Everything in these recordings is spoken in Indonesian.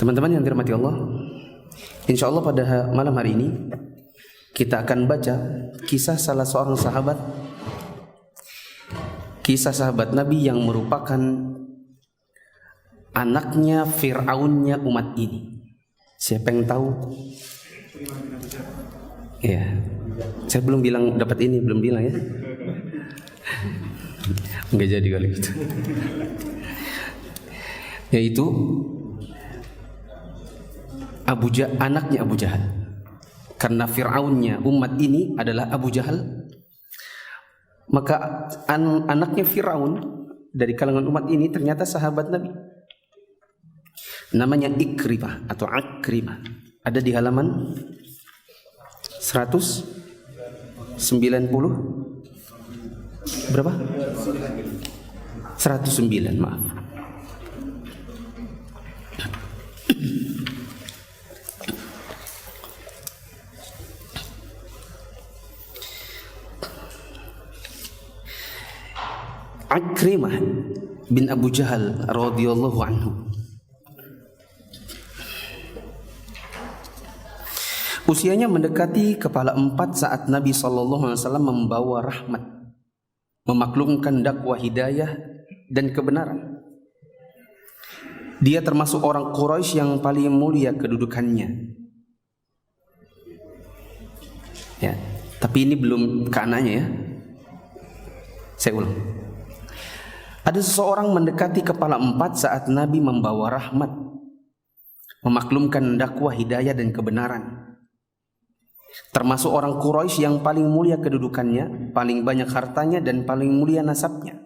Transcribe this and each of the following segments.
Teman-teman yang dirahmati Allah, insya Allah pada malam hari ini kita akan baca kisah salah seorang sahabat, kisah sahabat Nabi yang merupakan anaknya Fir'aunnya umat ini. Siapa yang tahu? Ya, saya belum bilang dapat ini, belum bilang ya. Enggak jadi kali gitu. Yaitu anaknya Abu Jahal. Karena Fir'aunnya umat ini adalah Abu Jahal, maka anaknya Fir'aun dari kalangan umat ini ternyata sahabat Nabi. Namanya Ikrimah atau Akrimah. Ada di halaman 190 berapa? 109, maaf. Akrimah bin Abu Jahal radhiyallahu anhu. Usianya mendekati kepala 4 saat Nabi SAW membawa rahmat, memaklumkan dakwah hidayah dan kebenaran. Dia termasuk orang Quraisy yang paling mulia kedudukannya. Ya, tapi ini belum ke anaknya ya. Saya ulang. Ada seseorang mendekati kepala 4 saat Nabi membawa rahmat, memaklumkan dakwah hidayah dan kebenaran. Termasuk orang Quraisy yang paling mulia kedudukannya, paling banyak hartanya dan paling mulia nasabnya.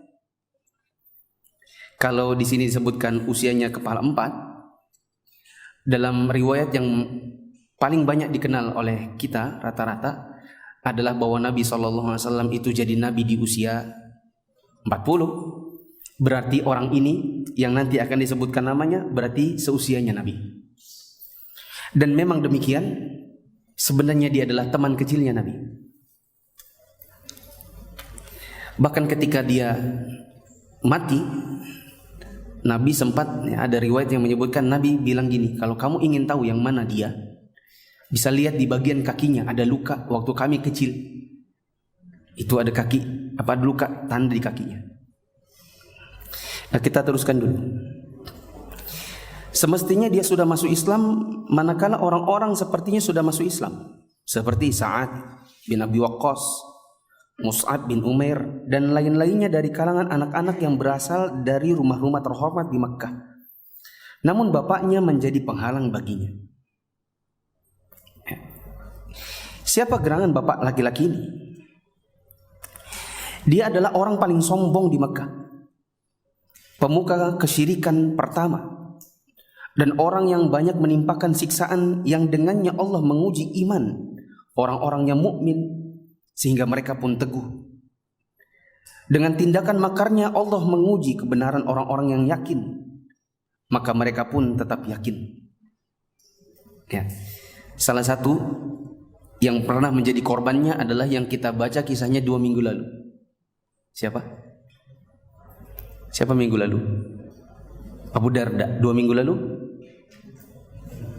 Kalau di sini disebutkan usianya kepala 4, dalam riwayat yang paling banyak dikenal oleh kita rata-rata adalah bahwa Nabi SAW itu jadi nabi di usia 40. Berarti orang ini yang nanti akan disebutkan namanya berarti seusianya Nabi. Dan memang demikian. Sebenarnya dia adalah teman kecilnya Nabi. Bahkan ketika dia mati, Nabi sempat, ya, ada riwayat yang menyebutkan Nabi bilang gini, kalau kamu ingin tahu yang mana dia, bisa lihat di bagian kakinya ada luka waktu kami kecil. Itu ada kaki, ada luka tanda di kakinya. Nah, kita teruskan dulu. Semestinya dia sudah masuk Islam manakala orang-orang sepertinya sudah masuk Islam, seperti Sa'ad bin Abi Waqqas, Mus'ab bin Umair dan lain-lainnya dari kalangan anak-anak yang berasal dari rumah-rumah terhormat di Makkah. Namun bapaknya menjadi penghalang baginya. Siapa gerangan bapak laki-laki ini? Dia adalah orang paling sombong di Makkah, pemuka kesyirikan pertama, dan orang yang banyak menimpakan siksaan yang dengannya Allah menguji iman orang-orang yang mukmin sehingga mereka pun teguh. Dengan tindakan makarnya Allah menguji kebenaran orang-orang yang yakin, maka mereka pun tetap yakin. Ya. Salah satu yang pernah menjadi korbannya adalah yang kita baca kisahnya 2 minggu lalu. Siapa? Siapa minggu lalu? Abu Darda. 2 minggu lalu?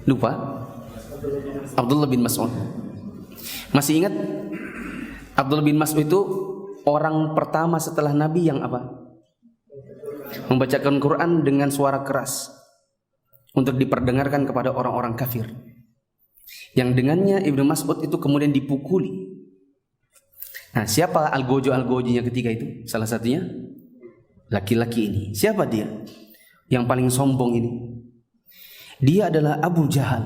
Lupa? Abdullah bin Mas'ud. Masih ingat? Abdullah bin Mas'ud itu orang pertama setelah Nabi yang apa? Membacakan Quran dengan suara keras untuk diperdengarkan kepada orang-orang kafir. Yang dengannya Ibnu Mas'ud itu kemudian dipukuli. Nah, siapa algojo-algojinya ketika itu? Salah satunya laki-laki ini. Siapa dia? Yang paling sombong ini. Dia adalah Abu Jahal.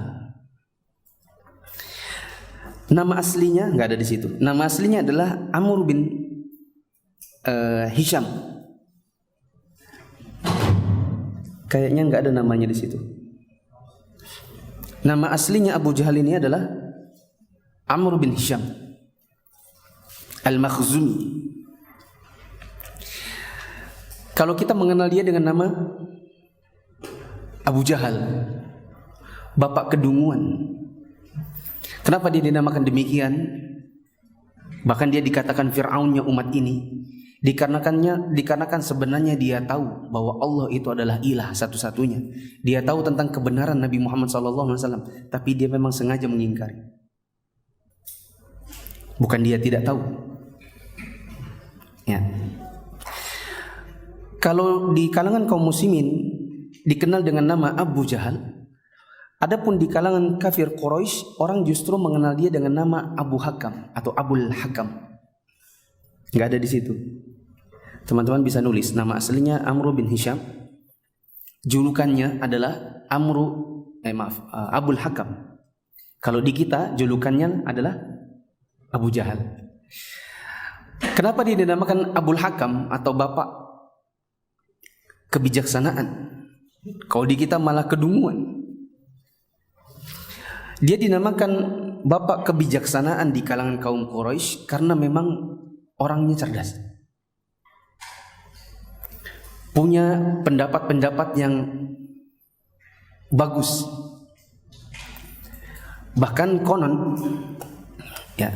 Nama aslinya nggak ada di situ. Nama aslinya adalah Amr bin Hisham. Kayaknya nggak ada namanya di situ. Nama aslinya Abu Jahal ini adalah Amr bin Hisham Al-Makhzumi. Kalau kita mengenal dia dengan nama Abu Jahal, bapak kedunguan. Kenapa dia dinamakan demikian? Bahkan dia dikatakan Fir'aunnya umat ini. Dikarenakan sebenarnya dia tahu bahwa Allah itu adalah ilah satu-satunya. Dia tahu tentang kebenaran Nabi Muhammad SAW, tapi dia memang sengaja mengingkari. Bukan dia tidak tahu. Ya. Kalau di kalangan kaum muslimin dikenal dengan nama Abu Jahal, adapun di kalangan kafir Quraisy orang justru mengenal dia dengan nama Abu Hakam atau Abul Hakam. Enggak ada di situ. Teman-teman bisa nulis nama aslinya Amr bin Hisham. Julukannya adalah Abul Hakam. Kalau di kita julukannya adalah Abu Jahal. Kenapa dia dinamakan Abul Hakam atau bapak kebijaksanaan? Kalau di kita malah kedunguan. Dia dinamakan bapak kebijaksanaan di kalangan kaum Quraisy karena memang orangnya cerdas. Punya pendapat-pendapat yang bagus. Bahkan konon ya,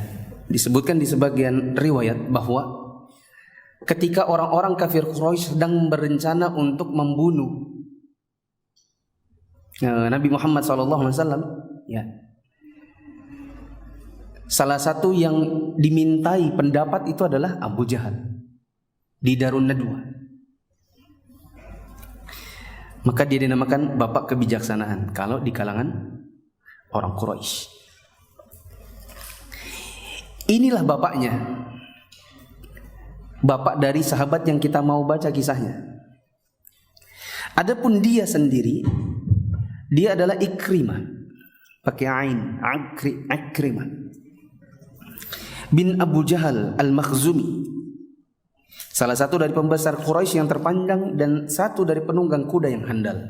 disebutkan di sebagian riwayat bahwa ketika orang-orang kafir Quraisy sedang berencana untuk membunuh Nabi Muhammad SAW, ya, salah satu yang dimintai pendapat itu adalah Abu Jahal di Darun Nadwa. Maka dia dinamakan bapak kebijaksanaan kalau di kalangan orang Quraisy. Inilah bapaknya. Bapak dari sahabat yang kita mau baca kisahnya. Adapun dia sendiri, dia adalah Ikrimah. Pakai ain, Ikrimah bin Abu Jahal Al-Makhzumi. Salah satu dari pembesar Quraisy yang terpandang dan satu dari penunggang kuda yang handal.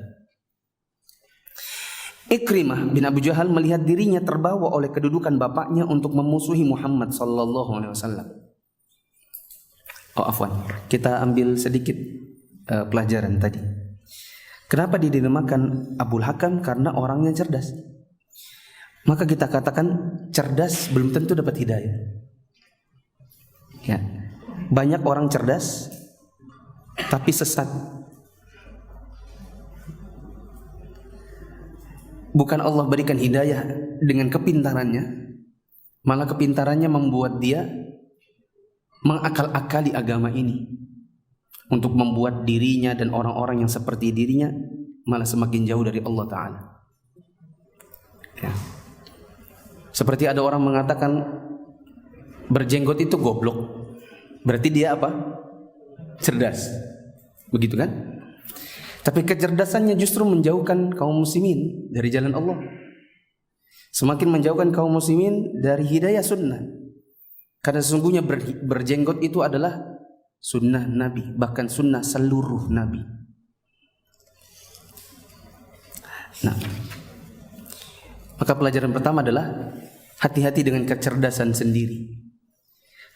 Ikrimah bin Abu Jahal melihat dirinya terbawa oleh kedudukan bapaknya untuk memusuhi Muhammad sallallahu alaihi wasallam. Kita ambil sedikit pelajaran tadi. Kenapa dia dinamakan Abul Hakam? Karena orangnya cerdas. Maka kita katakan cerdas belum tentu dapat hidayah. Ya. Banyak orang cerdas tapi sesat. Bukan Allah berikan hidayah dengan kepintarannya, malah kepintarannya membuat dia mengakal-akali agama ini untuk membuat dirinya dan orang-orang yang seperti dirinya malah semakin jauh dari Allah Ta'ala. Ya. Seperti ada orang mengatakan berjenggot itu goblok. Berarti dia apa? Cerdas. Begitu kan? Tapi kecerdasannya justru menjauhkan kaum muslimin dari jalan Allah. Semakin menjauhkan kaum muslimin dari hidayah sunnah. Karena sesungguhnya berjenggot itu adalah sunnah Nabi, bahkan sunnah seluruh Nabi. Nah, maka pelajaran pertama adalah hati-hati dengan kecerdasan sendiri.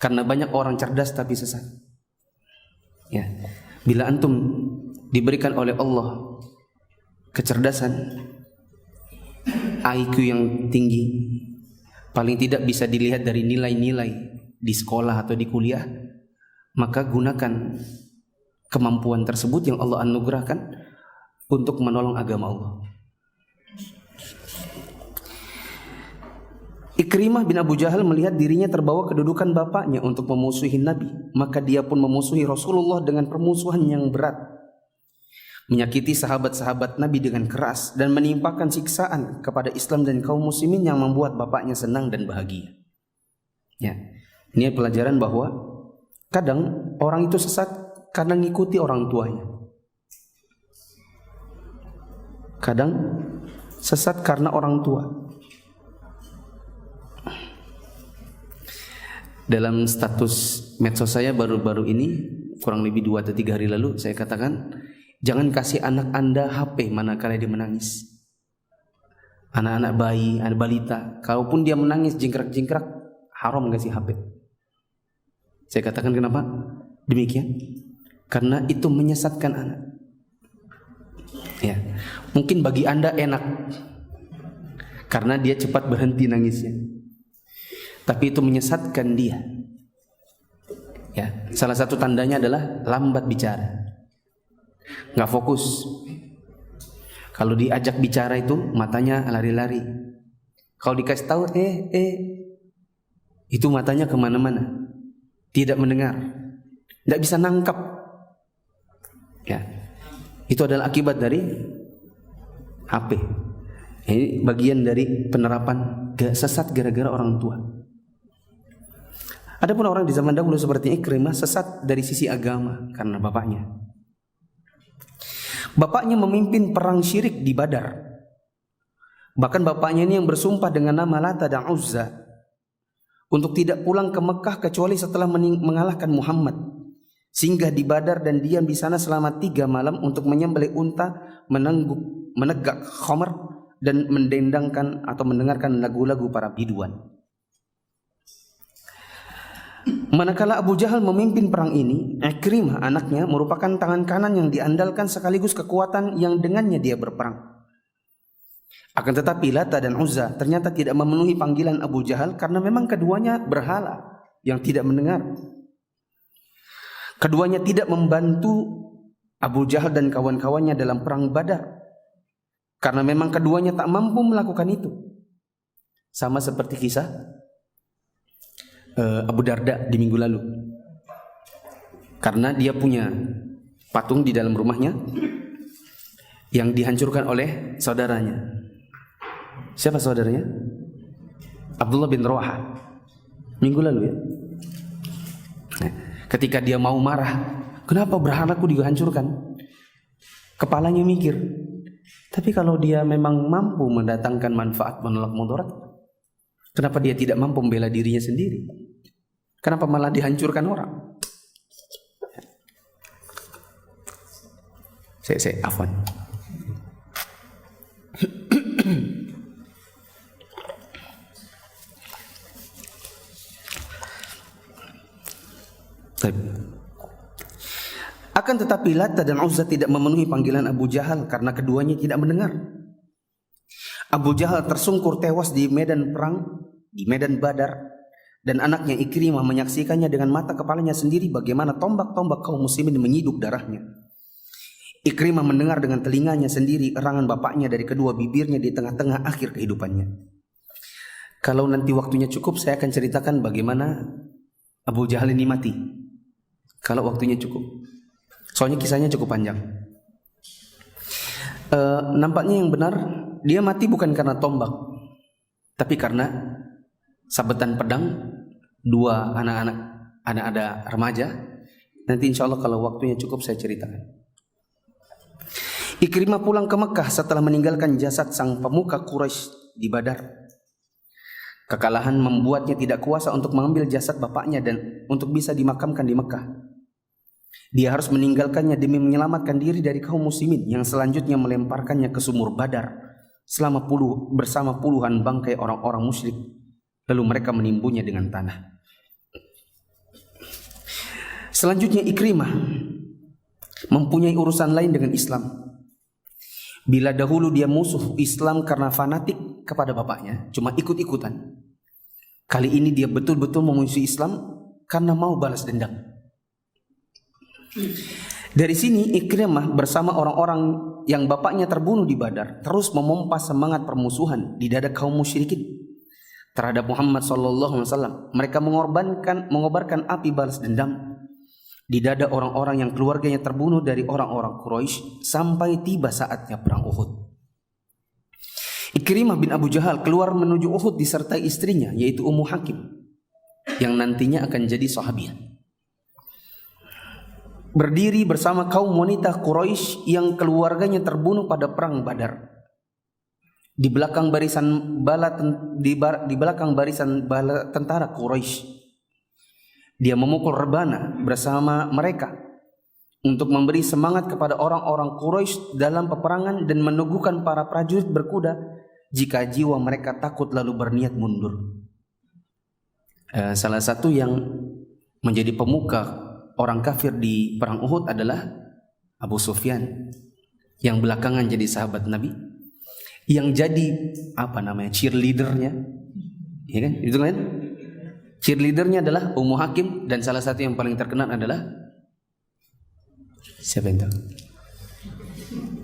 Karena banyak orang cerdas tapi sesat. Ya. Bila antum diberikan oleh Allah kecerdasan, IQ yang tinggi, paling tidak bisa dilihat dari nilai-nilai di sekolah atau di kuliah, maka gunakan kemampuan tersebut yang Allah anugerahkan untuk menolong agama Allah. Ikrimah bin Abu Jahal melihat dirinya terbawa kedudukan bapaknya untuk memusuhi Nabi. Maka dia pun memusuhi Rasulullah dengan permusuhan yang berat. Menyakiti sahabat-sahabat Nabi dengan keras dan menimpakan siksaan kepada Islam dan kaum muslimin yang membuat bapaknya senang dan bahagia. Ya. Ini pelajaran bahwa kadang orang itu sesat karena ngikuti orang tuanya. Kadang sesat karena orang tua. Dalam status medsos saya baru-baru ini, kurang lebih 2 atau 3 hari lalu, saya katakan, jangan kasih anak Anda HP manakala dia menangis. Anak-anak bayi, anak balita, kalaupun dia menangis jingkrak-jingkrak, haram kasih HP. Saya katakan kenapa? Demikian. Karena itu menyesatkan anak. Ya, mungkin bagi Anda enak, karena dia cepat berhenti nangisnya. Tapi itu menyesatkan dia. Ya, salah satu tandanya adalah lambat bicara, nggak fokus. Kalau diajak bicara itu matanya lari-lari. Kalau dikasih tahu itu matanya kemana-mana, tidak mendengar, tidak bisa nangkap. Ya, itu adalah akibat dari HP. Ini bagian dari penerapan sesat gara-gara orang tua. Adapun orang di zaman dahulu seperti Ikrimah sesat dari sisi agama karena bapaknya. Bapaknya memimpin perang syirik di Badar. Bahkan bapaknya ini yang bersumpah dengan nama Lata dan Uzza untuk tidak pulang ke Mekah kecuali setelah mengalahkan Muhammad. Singgah di Badar dan diam di sana selama 3 malam untuk menyembelih unta, menegak khamar dan mendendangkan atau mendengarkan lagu-lagu para biduan. Manakala Abu Jahal memimpin perang ini, Ikrimah anaknya merupakan tangan kanan yang diandalkan sekaligus kekuatan yang dengannya dia berperang. Akan tetapi Lata dan Uzza ternyata tidak memenuhi panggilan Abu Jahal karena memang keduanya berhala yang tidak mendengar. Keduanya tidak membantu Abu Jahal dan kawan-kawannya dalam perang Badar karena memang keduanya tak mampu melakukan itu. Sama seperti kisah Abu Darda di minggu lalu. Karena dia punya patung di dalam rumahnya yang dihancurkan oleh saudaranya. Siapa saudaranya? Abdullah bin Rawaha. Minggu lalu ya. Nah, ketika dia mau marah, kenapa berhalaku dihancurkan? Kepalanya mikir, tapi kalau dia memang mampu mendatangkan manfaat menolak mudarat, kenapa dia tidak mampu membela dirinya sendiri? Kenapa malah dihancurkan orang? Saya afwan. Akan tetapi Lata dan Uzza tidak memenuhi panggilan Abu Jahal karena keduanya tidak mendengar. Abu Jahal tersungkur tewas di medan perang, di medan Badar, dan anaknya Ikrimah menyaksikannya dengan mata kepalanya sendiri bagaimana tombak-tombak kaum muslimin menyiduk darahnya. Ikrimah mendengar dengan telinganya sendiri erangan bapaknya dari kedua bibirnya di tengah-tengah akhir kehidupannya. Kalau nanti waktunya cukup, saya akan ceritakan bagaimana Abu Jahal ini mati. Kalau waktunya cukup. Soalnya kisahnya cukup panjang. Nampaknya yang benar, dia mati bukan karena tombak, tapi karena sabetan pedang 2 anak-anak ada remaja. Nanti insya Allah kalau waktunya cukup saya ceritakan. Ikrimah pulang ke Mekah setelah meninggalkan jasad sang pemuka Quraisy di Badar. Kekalahan membuatnya tidak kuasa untuk mengambil jasad bapaknya dan untuk bisa dimakamkan di Mekah. Dia harus meninggalkannya demi menyelamatkan diri dari kaum muslimin yang selanjutnya melemparkannya ke sumur Badar bersama puluhan bangkai orang-orang musyrik. Lalu mereka menimbunnya dengan tanah. Selanjutnya Ikrimah mempunyai urusan lain dengan Islam. Bila dahulu dia musuh Islam karena fanatik kepada bapaknya, cuma ikut-ikutan, kali ini dia betul-betul memusuhi Islam karena mau balas dendam. Dari sini Ikrimah bersama orang-orang yang bapaknya terbunuh di Badar terus memompa semangat permusuhan di dada kaum musyrikin terhadap Muhammad SAW. Mereka mengobarkan api balas dendam di dada orang-orang yang keluarganya terbunuh dari orang-orang Quraisy sampai tiba saatnya perang Uhud. Ikrimah bin Abu Jahal keluar menuju Uhud disertai istrinya yaitu Ummu Hakim yang nantinya akan jadi sahabiah. Berdiri bersama kaum wanita Quraisy yang keluarganya terbunuh pada perang Badar. Di belakang barisan bala tentara Quraisy, dia memukul rebana bersama mereka untuk memberi semangat kepada orang-orang Quraisy dalam peperangan dan meneguhkan para prajurit berkuda jika jiwa mereka takut lalu berniat mundur. Salah satu yang menjadi pemuka orang kafir di perang Uhud adalah Abu Sufyan yang belakangan jadi sahabat Nabi, yang jadi cheerleadernya, ya kan? Itu kan? Cheerleadernya adalah Ummu Hakim, dan salah satu yang paling terkenal adalah siapa yang tahu?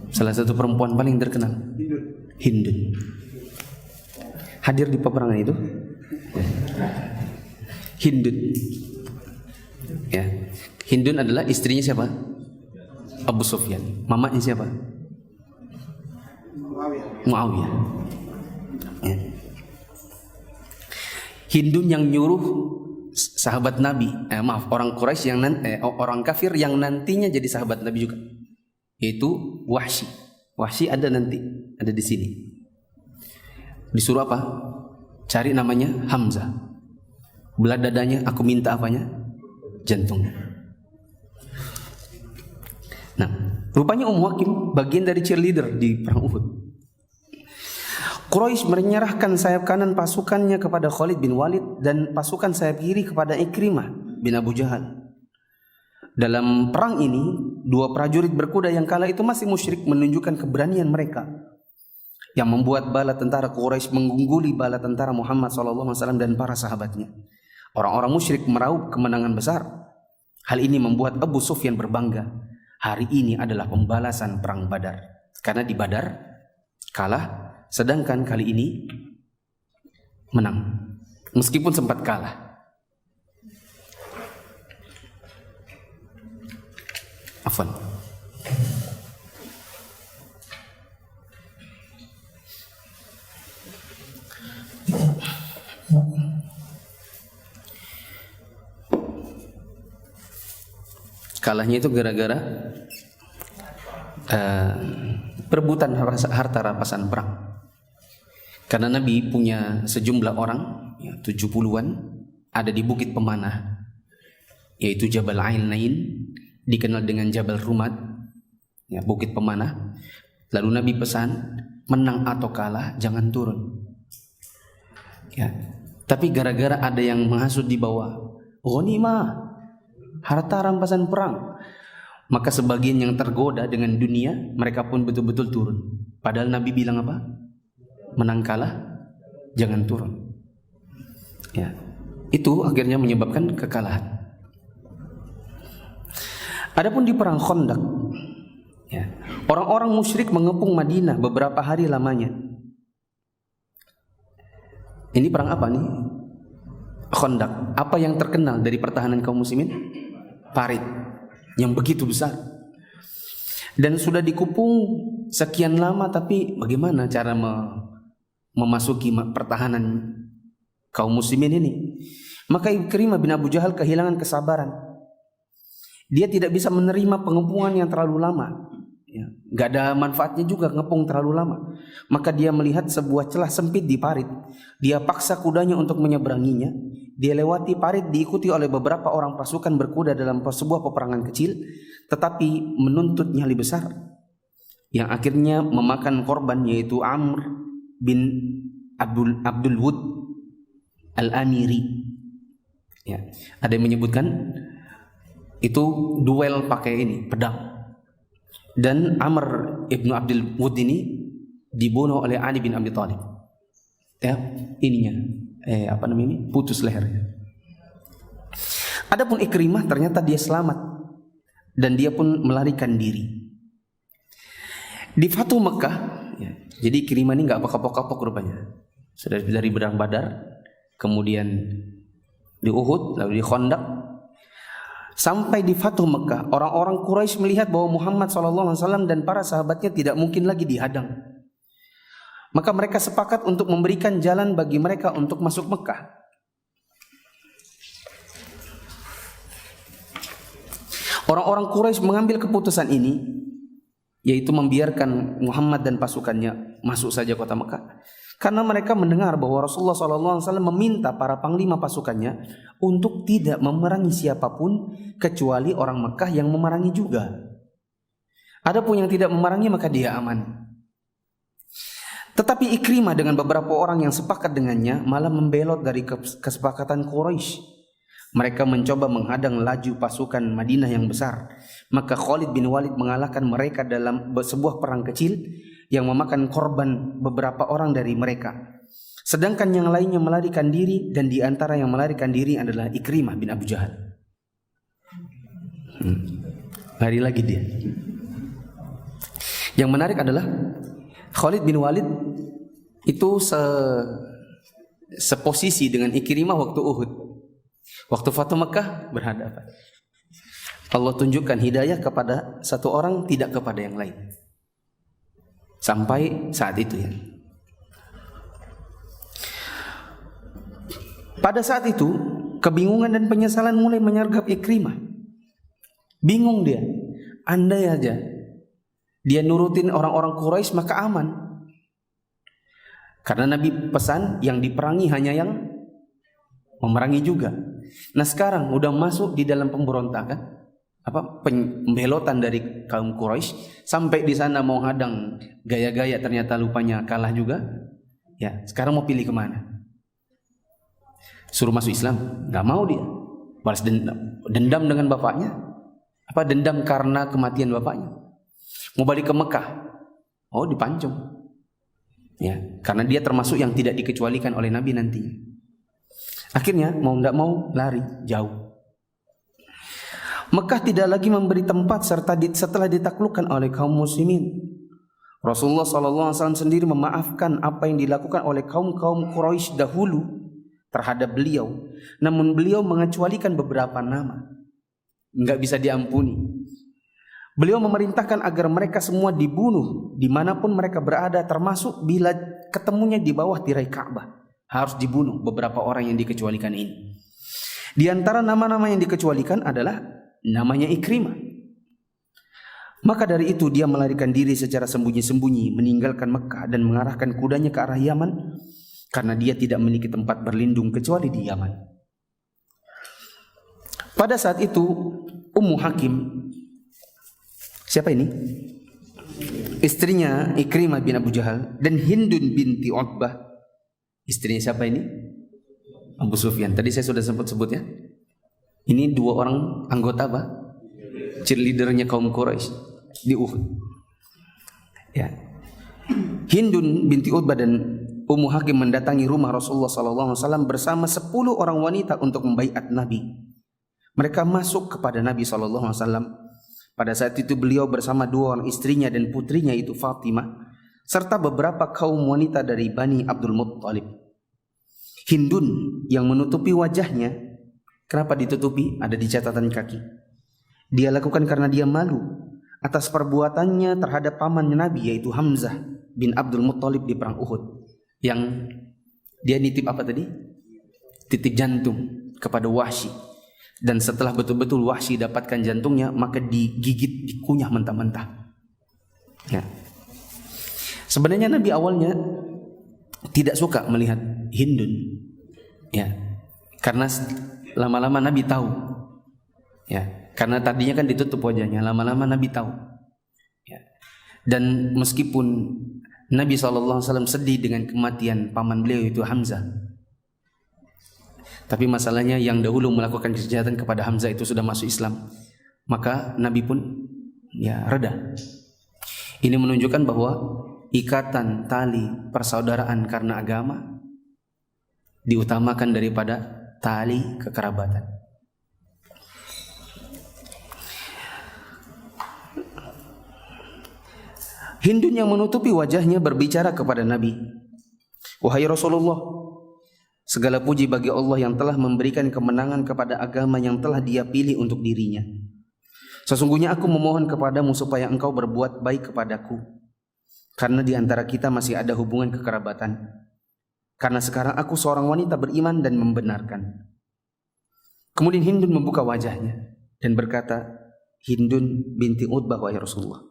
Salah satu perempuan paling terkenal, Hindun. Hadir di peperangan itu Hindun. Ya, Hindun adalah istrinya siapa? Abu Sufyan. Mamanya siapa? Muawiyah. Ya. Hindun yang nyuruh sahabat Nabi, orang Quraisy yang orang kafir yang nantinya jadi sahabat Nabi juga, yaitu Wahsy. Wahsy ada nanti, ada di sini. Disuruh apa? Cari namanya Hamzah. Belah dadanya, aku minta apanya? Jantungnya. Nah, rupanya Ummu Hakim bagian dari cheerleader di perang Uhud. Quraisy menyerahkan sayap kanan pasukannya kepada Khalid bin Walid dan pasukan sayap kiri kepada Ikrimah bin Abu Jahal. Dalam perang ini, dua prajurit berkuda yang kala itu masih musyrik menunjukkan keberanian mereka, yang membuat bala tentara Quraisy mengungguli bala tentara Muhammad SAW dan para sahabatnya. Orang-orang musyrik meraup kemenangan besar. Hal ini membuat Abu Sufyan berbangga. Hari ini adalah pembalasan perang Badar. Karena di Badar kalah, sedangkan kali ini menang. Meskipun sempat kalah. Afwan. Kalahnya itu gara-gara perebutan harta rampasan perang. Karena Nabi punya sejumlah orang, ya, 70-an, ada di bukit pemanah, yaitu Jabal Ain-Nain, dikenal dengan Jabal Rumat, ya, bukit pemanah. Lalu Nabi pesan, menang atau kalah jangan turun. Ya, tapi gara-gara ada yang menghasut di bawah, ghanimah, harta rampasan perang, maka sebagian yang tergoda dengan dunia, mereka pun betul-betul turun. Padahal Nabi bilang apa? Menang kalah jangan turun. Ya, itu akhirnya menyebabkan kekalahan. Adapun di perang Khandaq, ya, orang-orang musyrik mengepung Madinah beberapa hari lamanya. Ini perang apa nih? Khandaq. Apa yang terkenal dari pertahanan kaum muslimin? Parit yang begitu besar. Dan sudah dikepung sekian lama, tapi bagaimana cara memasuki pertahanan kaum muslimin ini? Maka Ikrimah bin Abu Jahal kehilangan kesabaran. Dia tidak bisa menerima pengepungan yang terlalu lama. Ya, gak ada manfaatnya juga ngepung terlalu lama. Maka dia melihat sebuah celah sempit di parit. Dia paksa kudanya untuk menyeberanginya. Dia lewati parit diikuti oleh beberapa orang pasukan berkuda dalam sebuah peperangan kecil, tetapi menuntut nyali besar, yang akhirnya memakan korban, yaitu Amr bin Abdul Wud Al-Amiri. Ya, ada yang menyebutkan itu duel pakai ini pedang. Dan Amr ibnu Abdul Wud ini dibunuh oleh Ali bin Abi Thalib. Ya, ininya putus lehernya. Adapun Ikrimah ternyata dia selamat dan dia pun melarikan diri. Di Fatu Mekah, ya, jadi Ikrimah ini nggak kapok-kapok rupanya. Sudah dari perang Badar, kemudian di Uhud, lalu di Khandaq. Sampai di Fatu Mekah, orang-orang Quraisy melihat bahwa Muhammad SAW dan para sahabatnya tidak mungkin lagi dihadang. Maka mereka sepakat untuk memberikan jalan bagi mereka untuk masuk Mekah. Orang-orang Quraisy mengambil keputusan ini, yaitu membiarkan Muhammad dan pasukannya masuk saja kota Mekah. Karena mereka mendengar bahwa Rasulullah SAW meminta para panglima pasukannya untuk tidak memerangi siapapun kecuali orang Mekah yang memerangi juga. Adapun yang tidak memerangi maka dia aman. Tetapi Ikrimah dengan beberapa orang yang sepakat dengannya malah membelot dari kesepakatan Quraisy. Mereka mencoba menghadang laju pasukan Madinah yang besar. Maka Khalid bin Walid mengalahkan mereka dalam sebuah perang kecil yang memakan korban beberapa orang dari mereka. Sedangkan yang lainnya melarikan diri, dan di antara yang melarikan diri adalah Ikrimah bin Abu Jahal. Lari lagi dia. Yang menarik adalah Khalid bin Walid itu seposisi dengan Ikrimah waktu Uhud. Waktu Fatu Makkah berhadapan. Allah tunjukkan hidayah kepada satu orang, tidak kepada yang lain. Sampai saat itu ya. Pada saat itu kebingungan dan penyesalan mulai menyergap Ikrimah. Bingung dia. Andai aja dia nurutin orang-orang Quraisy maka aman. Karena Nabi pesan yang diperangi hanya yang memerangi juga. Nah sekarang udah masuk di dalam pemberontakan, pembelotan dari kaum Quraisy, sampai di sana mau hadang gaya-gaya ternyata lupanya kalah juga. Ya, sekarang mau pilih kemana? Suruh masuk Islam, nggak mau dia. Balas dendam dengan bapaknya. Dendam karena kematian bapaknya. Mau balik ke Mekah, dipancung. Ya, karena dia termasuk yang tidak dikecualikan oleh Nabi nanti. Akhirnya mau tidak mau lari jauh. Mekah tidak lagi memberi tempat setelah ditaklukkan oleh kaum muslimin. Rasulullah SAW sendiri memaafkan apa yang dilakukan oleh kaum Quraisy dahulu terhadap beliau. Namun beliau mengecualikan beberapa nama, nggak bisa diampuni. Beliau memerintahkan agar mereka semua dibunuh dimanapun mereka berada, termasuk bila ketemunya di bawah tirai Ka'bah. Harus dibunuh beberapa orang yang dikecualikan ini. Di antara nama-nama yang dikecualikan adalah namanya Ikrimah. Maka dari itu dia melarikan diri secara sembunyi-sembunyi, meninggalkan Mekah dan mengarahkan kudanya ke arah Yaman, karena dia tidak memiliki tempat berlindung kecuali di Yaman. Pada saat itu Ummu Hakim, siapa ini? Istrinya Ikrimah bin Abu Jahal, dan Hindun binti Utbah. Istrinya siapa ini? Abu Sufyan. Tadi saya sudah sebut ya. Ini dua orang anggota cheerleadernya kaum Quraisy di Uhud. Ya. Hindun binti Utbah dan Ummu Hakim mendatangi rumah Rasulullah SAW bersama 10 orang wanita untuk membaiat Nabi. Mereka masuk kepada Nabi SAW. Pada saat itu beliau bersama 2 orang istrinya dan putrinya, itu Fatimah, serta beberapa kaum wanita dari Bani Abdul Muttalib. Hindun yang menutupi wajahnya. Kenapa ditutupi? Ada di catatan kaki. Dia lakukan karena dia malu atas perbuatannya terhadap pamannya Nabi, yaitu Hamzah bin Abdul Muttalib di perang Uhud. Yang dia nitip apa tadi? Titip jantung kepada Wahsy. Dan setelah betul-betul Wahsy dapatkan jantungnya, maka digigit, dikunyah mentah-mentah. Ya. Sebenarnya Nabi awalnya tidak suka melihat Hindun, ya, karena lama-lama Nabi tahu, ya, karena tadinya kan ditutup wajahnya, lama-lama Nabi tahu, ya. Dan meskipun Nabi SAW sedih dengan kematian paman beliau itu Hamzah, tapi masalahnya yang dahulu melakukan kejahatan kepada Hamzah itu sudah masuk Islam, maka Nabi pun ya reda. Ini menunjukkan bahwa ikatan tali persaudaraan karena agama diutamakan daripada tali kekerabatan. Hindun yang menutupi wajahnya berbicara kepada Nabi, "Wahai Rasulullah, segala puji bagi Allah yang telah memberikan kemenangan kepada agama yang telah Dia pilih untuk dirinya. Sesungguhnya aku memohon kepadamu supaya engkau berbuat baik kepadaku, karena di antara kita masih ada hubungan kekerabatan. Karena sekarang aku seorang wanita beriman dan membenarkan." Kemudian Hindun membuka wajahnya dan berkata, "Hindun binti Utbah, wahai Rasulullah."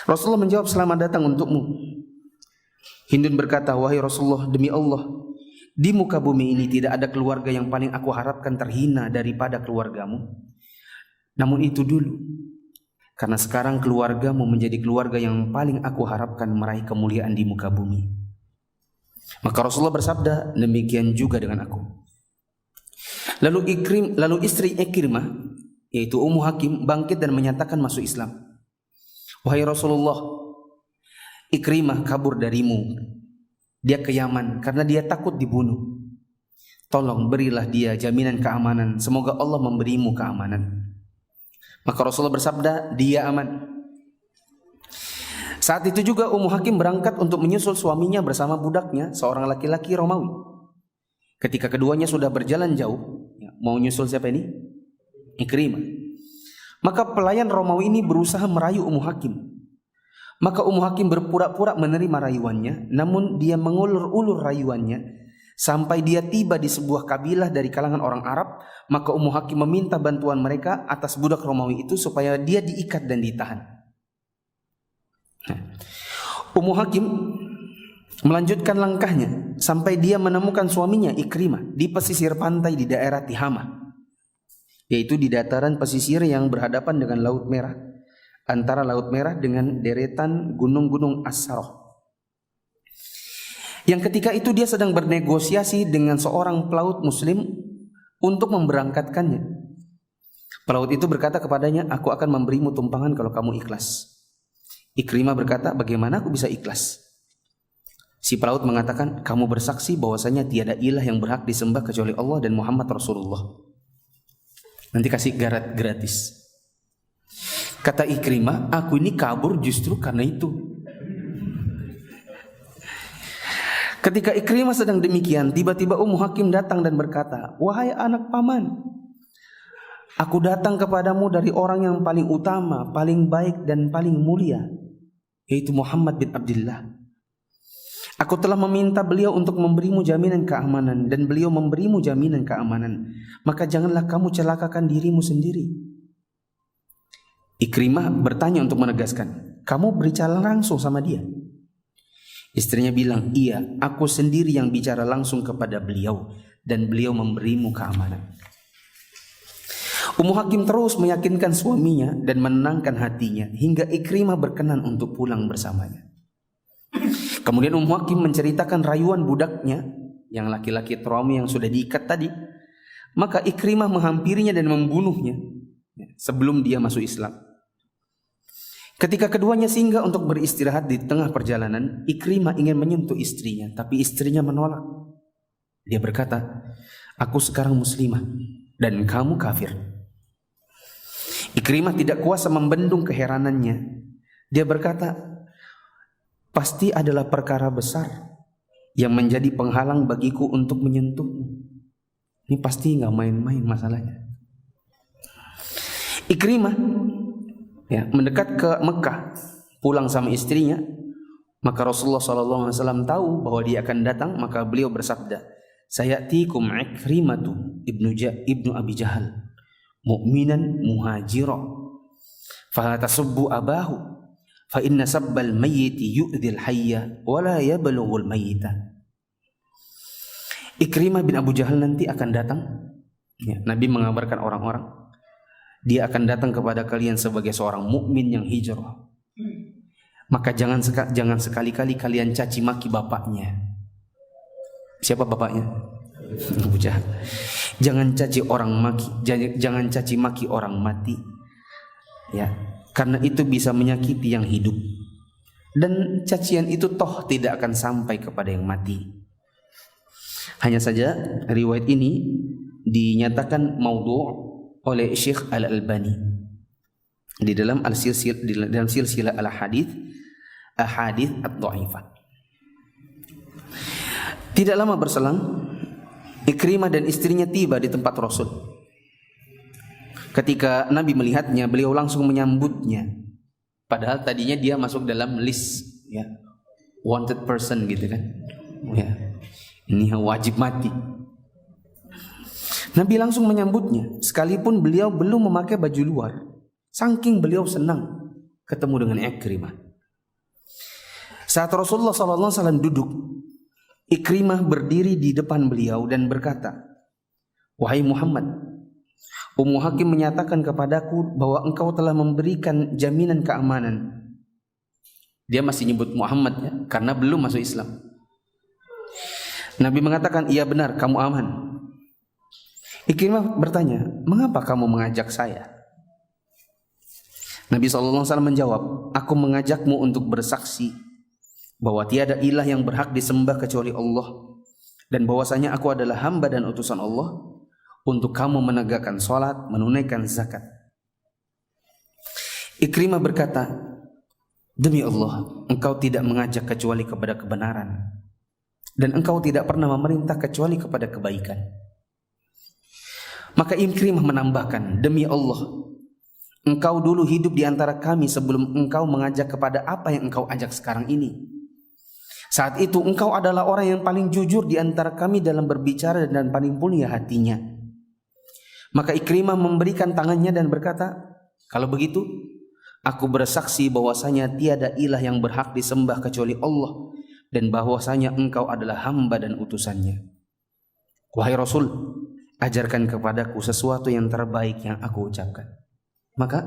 Rasulullah menjawab, "Selamat datang untukmu." Hindun berkata, "Wahai Rasulullah, demi Allah, di muka bumi ini tidak ada keluarga yang paling aku harapkan terhina daripada keluargamu. Namun itu dulu, karena sekarang keluargamu menjadi keluarga yang paling aku harapkan meraih kemuliaan di muka bumi." Maka Rasulullah bersabda, "Demikian juga dengan aku." Lalu istri Ikrimah, yaitu Ummu Hakim, bangkit dan menyatakan masuk Islam. "Wahai Rasulullah, Ikrimah kabur darimu Dia ke Yaman karena dia takut dibunuh. Tolong berilah dia jaminan keamanan. Semoga Allah memberimu keamanan. Maka Rasulullah bersabda, dia aman. Saat itu juga Ummu Hakim berangkat untuk menyusul suaminya bersama budaknya, seorang laki-laki Romawi. Ketika keduanya sudah berjalan jauh, mau nyusul siapa ini? Ikrimah. Maka pelayan Romawi ini berusaha merayu Ummu Hakim. Maka Ummu Hakim berpura-pura menerima rayuannya, namun dia mengulur-ulur rayuannya sampai dia tiba di sebuah kabilah dari kalangan orang Arab. Maka Ummu Hakim meminta bantuan mereka atas budak Romawi itu supaya dia diikat dan ditahan. Ummu Hakim melanjutkan langkahnya sampai dia menemukan suaminya Ikrimah di pesisir pantai di daerah Tihama, yaitu di dataran pesisir yang berhadapan dengan Laut Merah, antara Laut Merah dengan deretan gunung-gunung As-Saroh. Yang ketika itu dia sedang bernegosiasi dengan seorang pelaut muslim untuk memberangkatkannya. Pelaut itu berkata kepadanya, aku akan memberimu tumpangan kalau kamu ikhlas. Ikrimah berkata, bagaimana aku bisa ikhlas? Si pelaut mengatakan, kamu bersaksi bahwasanya tiada ilah yang berhak disembah kecuali Allah dan Muhammad Rasulullah. Nanti kasih garat gratis. Kata Ikrimah, aku ini kabur justru karena itu. Ketika Ikrimah sedang demikian, tiba-tiba Ummu Hakim datang dan berkata, wahai anak paman, aku datang kepadamu dari orang yang paling utama, paling baik dan paling mulia, yaitu Muhammad bin Abdullah. Aku telah meminta beliau untuk memberimu jaminan keamanan, dan beliau memberimu jaminan keamanan. Maka janganlah kamu celakakan dirimu sendiri. Ikrimah bertanya untuk menegaskan, kamu berbicara langsung sama dia? Istrinya bilang, iya, aku sendiri yang bicara langsung kepada beliau, dan beliau memberimu keamanan. Ummu Hakim terus meyakinkan suaminya dan menenangkan hatinya hingga Ikrimah berkenan untuk pulang bersamanya. Kemudian Ummu Hakim menceritakan rayuan budaknya yang laki-laki Romawi yang sudah diikat tadi. Maka Ikrimah menghampirinya dan membunuhnya sebelum dia masuk Islam. Ketika keduanya singgah untuk beristirahat di tengah perjalanan, Ikrimah ingin menyentuh istrinya, tapi istrinya menolak. Dia berkata, aku sekarang muslimah dan kamu kafir. Ikrimah tidak kuasa membendung keheranannya. Dia berkata, pasti adalah perkara besar yang menjadi penghalang bagiku untuk menyentuhmu. Ini pasti nggak main-main masalahnya. Ikrimah mendekat ke Mekah, pulang sama istrinya. Maka Rasulullah SAW tahu bahwa dia akan datang. Maka beliau bersabda, sayatikum Ikrimatu ibnu Abi Jahal mu'minan muhajira fa tasubbu abahu fa inna sabbal mayyiti yu'dhil hayya wa la yablughul mayyita. Ikrimah bin Abu Jahal nanti akan datang. Nabi mengabarkan orang-orang, dia akan datang kepada kalian sebagai seorang mukmin yang hijrah. Maka jangan sekali-kali kalian caci maki bapaknya. Siapa bapaknya? Abu Jahal. Jangan caci maki orang mati. Ya, karena itu bisa menyakiti yang hidup. Dan cacian itu toh tidak akan sampai kepada yang mati. Hanya saja riwayat ini dinyatakan maudhu' oleh Syekh Al-Albani di dalam silsilah al-hadits ad-dha'ifah. Tidak lama berselang, Ikrimah dan istrinya tiba di tempat Rasul. Ketika Nabi melihatnya, beliau langsung menyambutnya. Padahal tadinya dia masuk dalam list wanted person gitu kan. Ini wajib mati. Nabi langsung menyambutnya, sekalipun beliau belum memakai baju luar. Saking beliau senang ketemu dengan Ikrimah. Saat Rasulullah SAW duduk, Ikrimah berdiri di depan beliau dan berkata, wahai Muhammad, Ummu Hakim menyatakan kepadaku bahwa engkau telah memberikan jaminan keamanan. Dia masih nyebut Muhammad karena belum masuk Islam. Nabi mengatakan, iya benar, kamu aman. Ikrimah bertanya, mengapa kamu mengajak saya? Nabi SAW menjawab, aku mengajakmu untuk bersaksi bahwa tiada ilah yang berhak disembah kecuali Allah, dan bahwasanya aku adalah hamba dan utusan Allah untuk kamu menegakkan salat, menunaikan zakat. Ikrimah berkata, demi Allah, engkau tidak mengajak kecuali kepada kebenaran, dan engkau tidak pernah memerintah kecuali kepada kebaikan. Maka Ikrimah menambahkan, demi Allah, engkau dulu hidup di antara kami sebelum engkau mengajak kepada apa yang engkau ajak sekarang ini. Saat itu engkau adalah orang yang paling jujur di antara kami dalam berbicara dan paling mulia hatinya. Maka Ikrimah memberikan tangannya dan berkata, kalau begitu, aku bersaksi bahwasanya tiada ilah yang berhak disembah kecuali Allah, dan bahwasanya engkau adalah hamba dan utusannya. Wahai Rasul, ajarkan kepadaku sesuatu yang terbaik yang aku ucapkan. Maka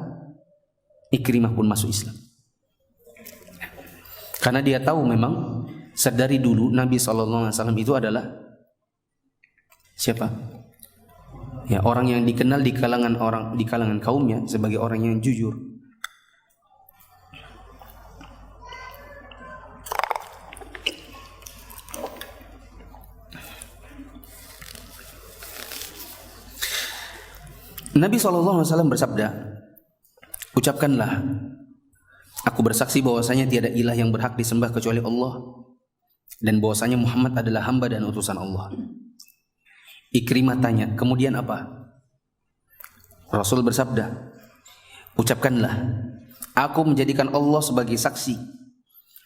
Ikrimah pun masuk Islam. Karena dia tahu memang sedari dulu Nabi SAW itu adalah siapa? Ya, orang yang dikenal di kalangan kaumnya sebagai orang yang jujur. Nabi SAW bersabda, ucapkanlah, aku bersaksi bahwasanya tiada ilah yang berhak disembah kecuali Allah, dan bahwasanya Muhammad adalah hamba dan utusan Allah. Ikrimah tanya, kemudian apa? Rasul bersabda, ucapkanlah, aku menjadikan Allah sebagai saksi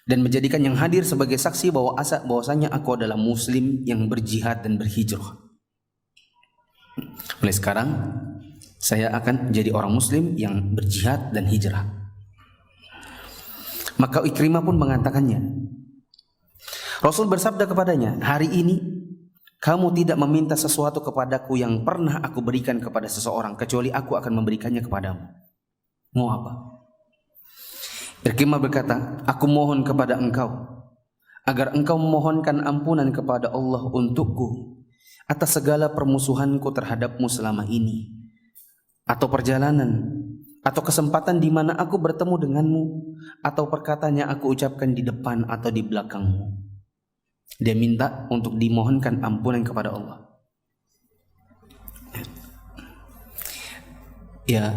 dan menjadikan yang hadir sebagai saksi bahwasanya aku adalah muslim yang berjihad dan berhijrah. Mulai sekarang saya akan menjadi orang muslim yang berjihad dan hijrah. Maka Ikrimah pun mengatakannya. Rasul bersabda kepadanya, hari ini kamu tidak meminta sesuatu kepadaku yang pernah aku berikan kepada seseorang, kecuali aku akan memberikannya kepadamu. Mau apa? Ikrimah berkata, aku mohon kepada engkau agar engkau memohonkan ampunan kepada Allah untukku atas segala permusuhanku terhadapmu selama ini, atau perjalanan, atau kesempatan di mana aku bertemu denganmu, atau perkataan yang aku ucapkan di depan atau di belakangmu. Dia minta untuk dimohonkan ampunan kepada Allah. Ya,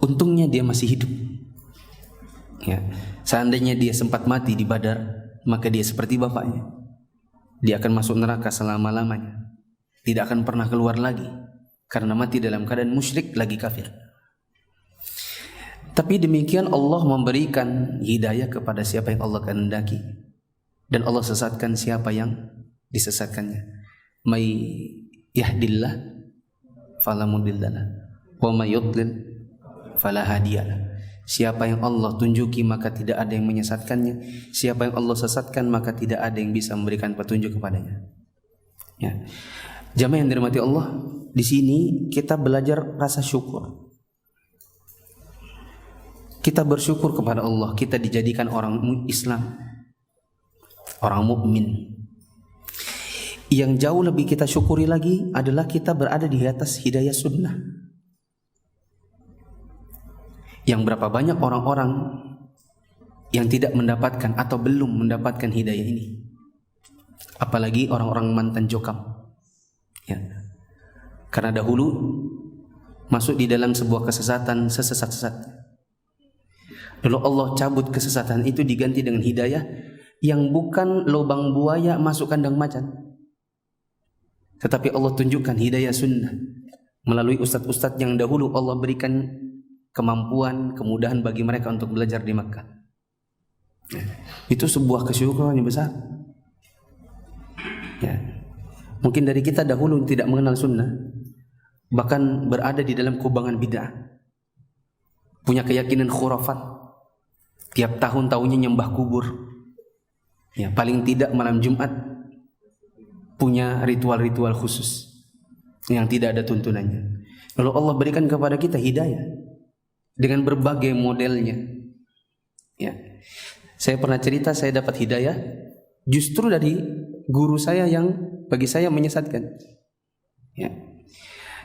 untungnya dia masih hidup. Ya, seandainya dia sempat mati di Badar, maka dia seperti bapaknya. Dia akan masuk neraka selama-lamanya, tidak akan pernah keluar lagi, karena mati dalam keadaan musyrik lagi kafir. Tapi demikian Allah memberikan hidayah kepada siapa yang Allah kehendaki, dan Allah sesatkan siapa yang disesatkannya. May yahdillah fala mudhillalah wa may yudlil fala hadiyalah. Siapa yang Allah tunjuki maka tidak ada yang menyesatkannya, siapa yang Allah sesatkan maka tidak ada yang bisa memberikan petunjuk kepadanya. Ya. Jamaah yang dirahmati Allah, di sini kita belajar rasa syukur. Kita bersyukur kepada Allah, kita dijadikan orang Islam, orang mukmin. Yang jauh lebih kita syukuri lagi adalah kita berada di atas hidayah sunnah. Yang berapa banyak orang-orang yang tidak mendapatkan atau belum mendapatkan hidayah ini, apalagi orang-orang mantan jokam. Ya. Karena dahulu masuk di dalam sebuah kesesatan sesesat-sesat. Lalu Allah cabut kesesatan itu diganti dengan hidayah yang bukan lubang buaya masuk kandang macan, tetapi Allah tunjukkan hidayah sunnah melalui ustadz-ustadz yang dahulu Allah berikan kemampuan, kemudahan bagi mereka untuk belajar di Makkah. Itu sebuah kesyukuran yang besar. Ya. Mungkin dari kita dahulu tidak mengenal sunnah, bahkan berada di dalam kubangan bid'ah, punya keyakinan khurafat, tiap tahun-tahunnya nyembah kubur. Ya, paling tidak malam Jumat punya ritual-ritual khusus yang tidak ada tuntunannya. Lalu Allah berikan kepada kita hidayah dengan berbagai modelnya. Ya. Saya pernah cerita saya dapat hidayah justru dari guru saya yang bagi saya menyesatkan. Ya.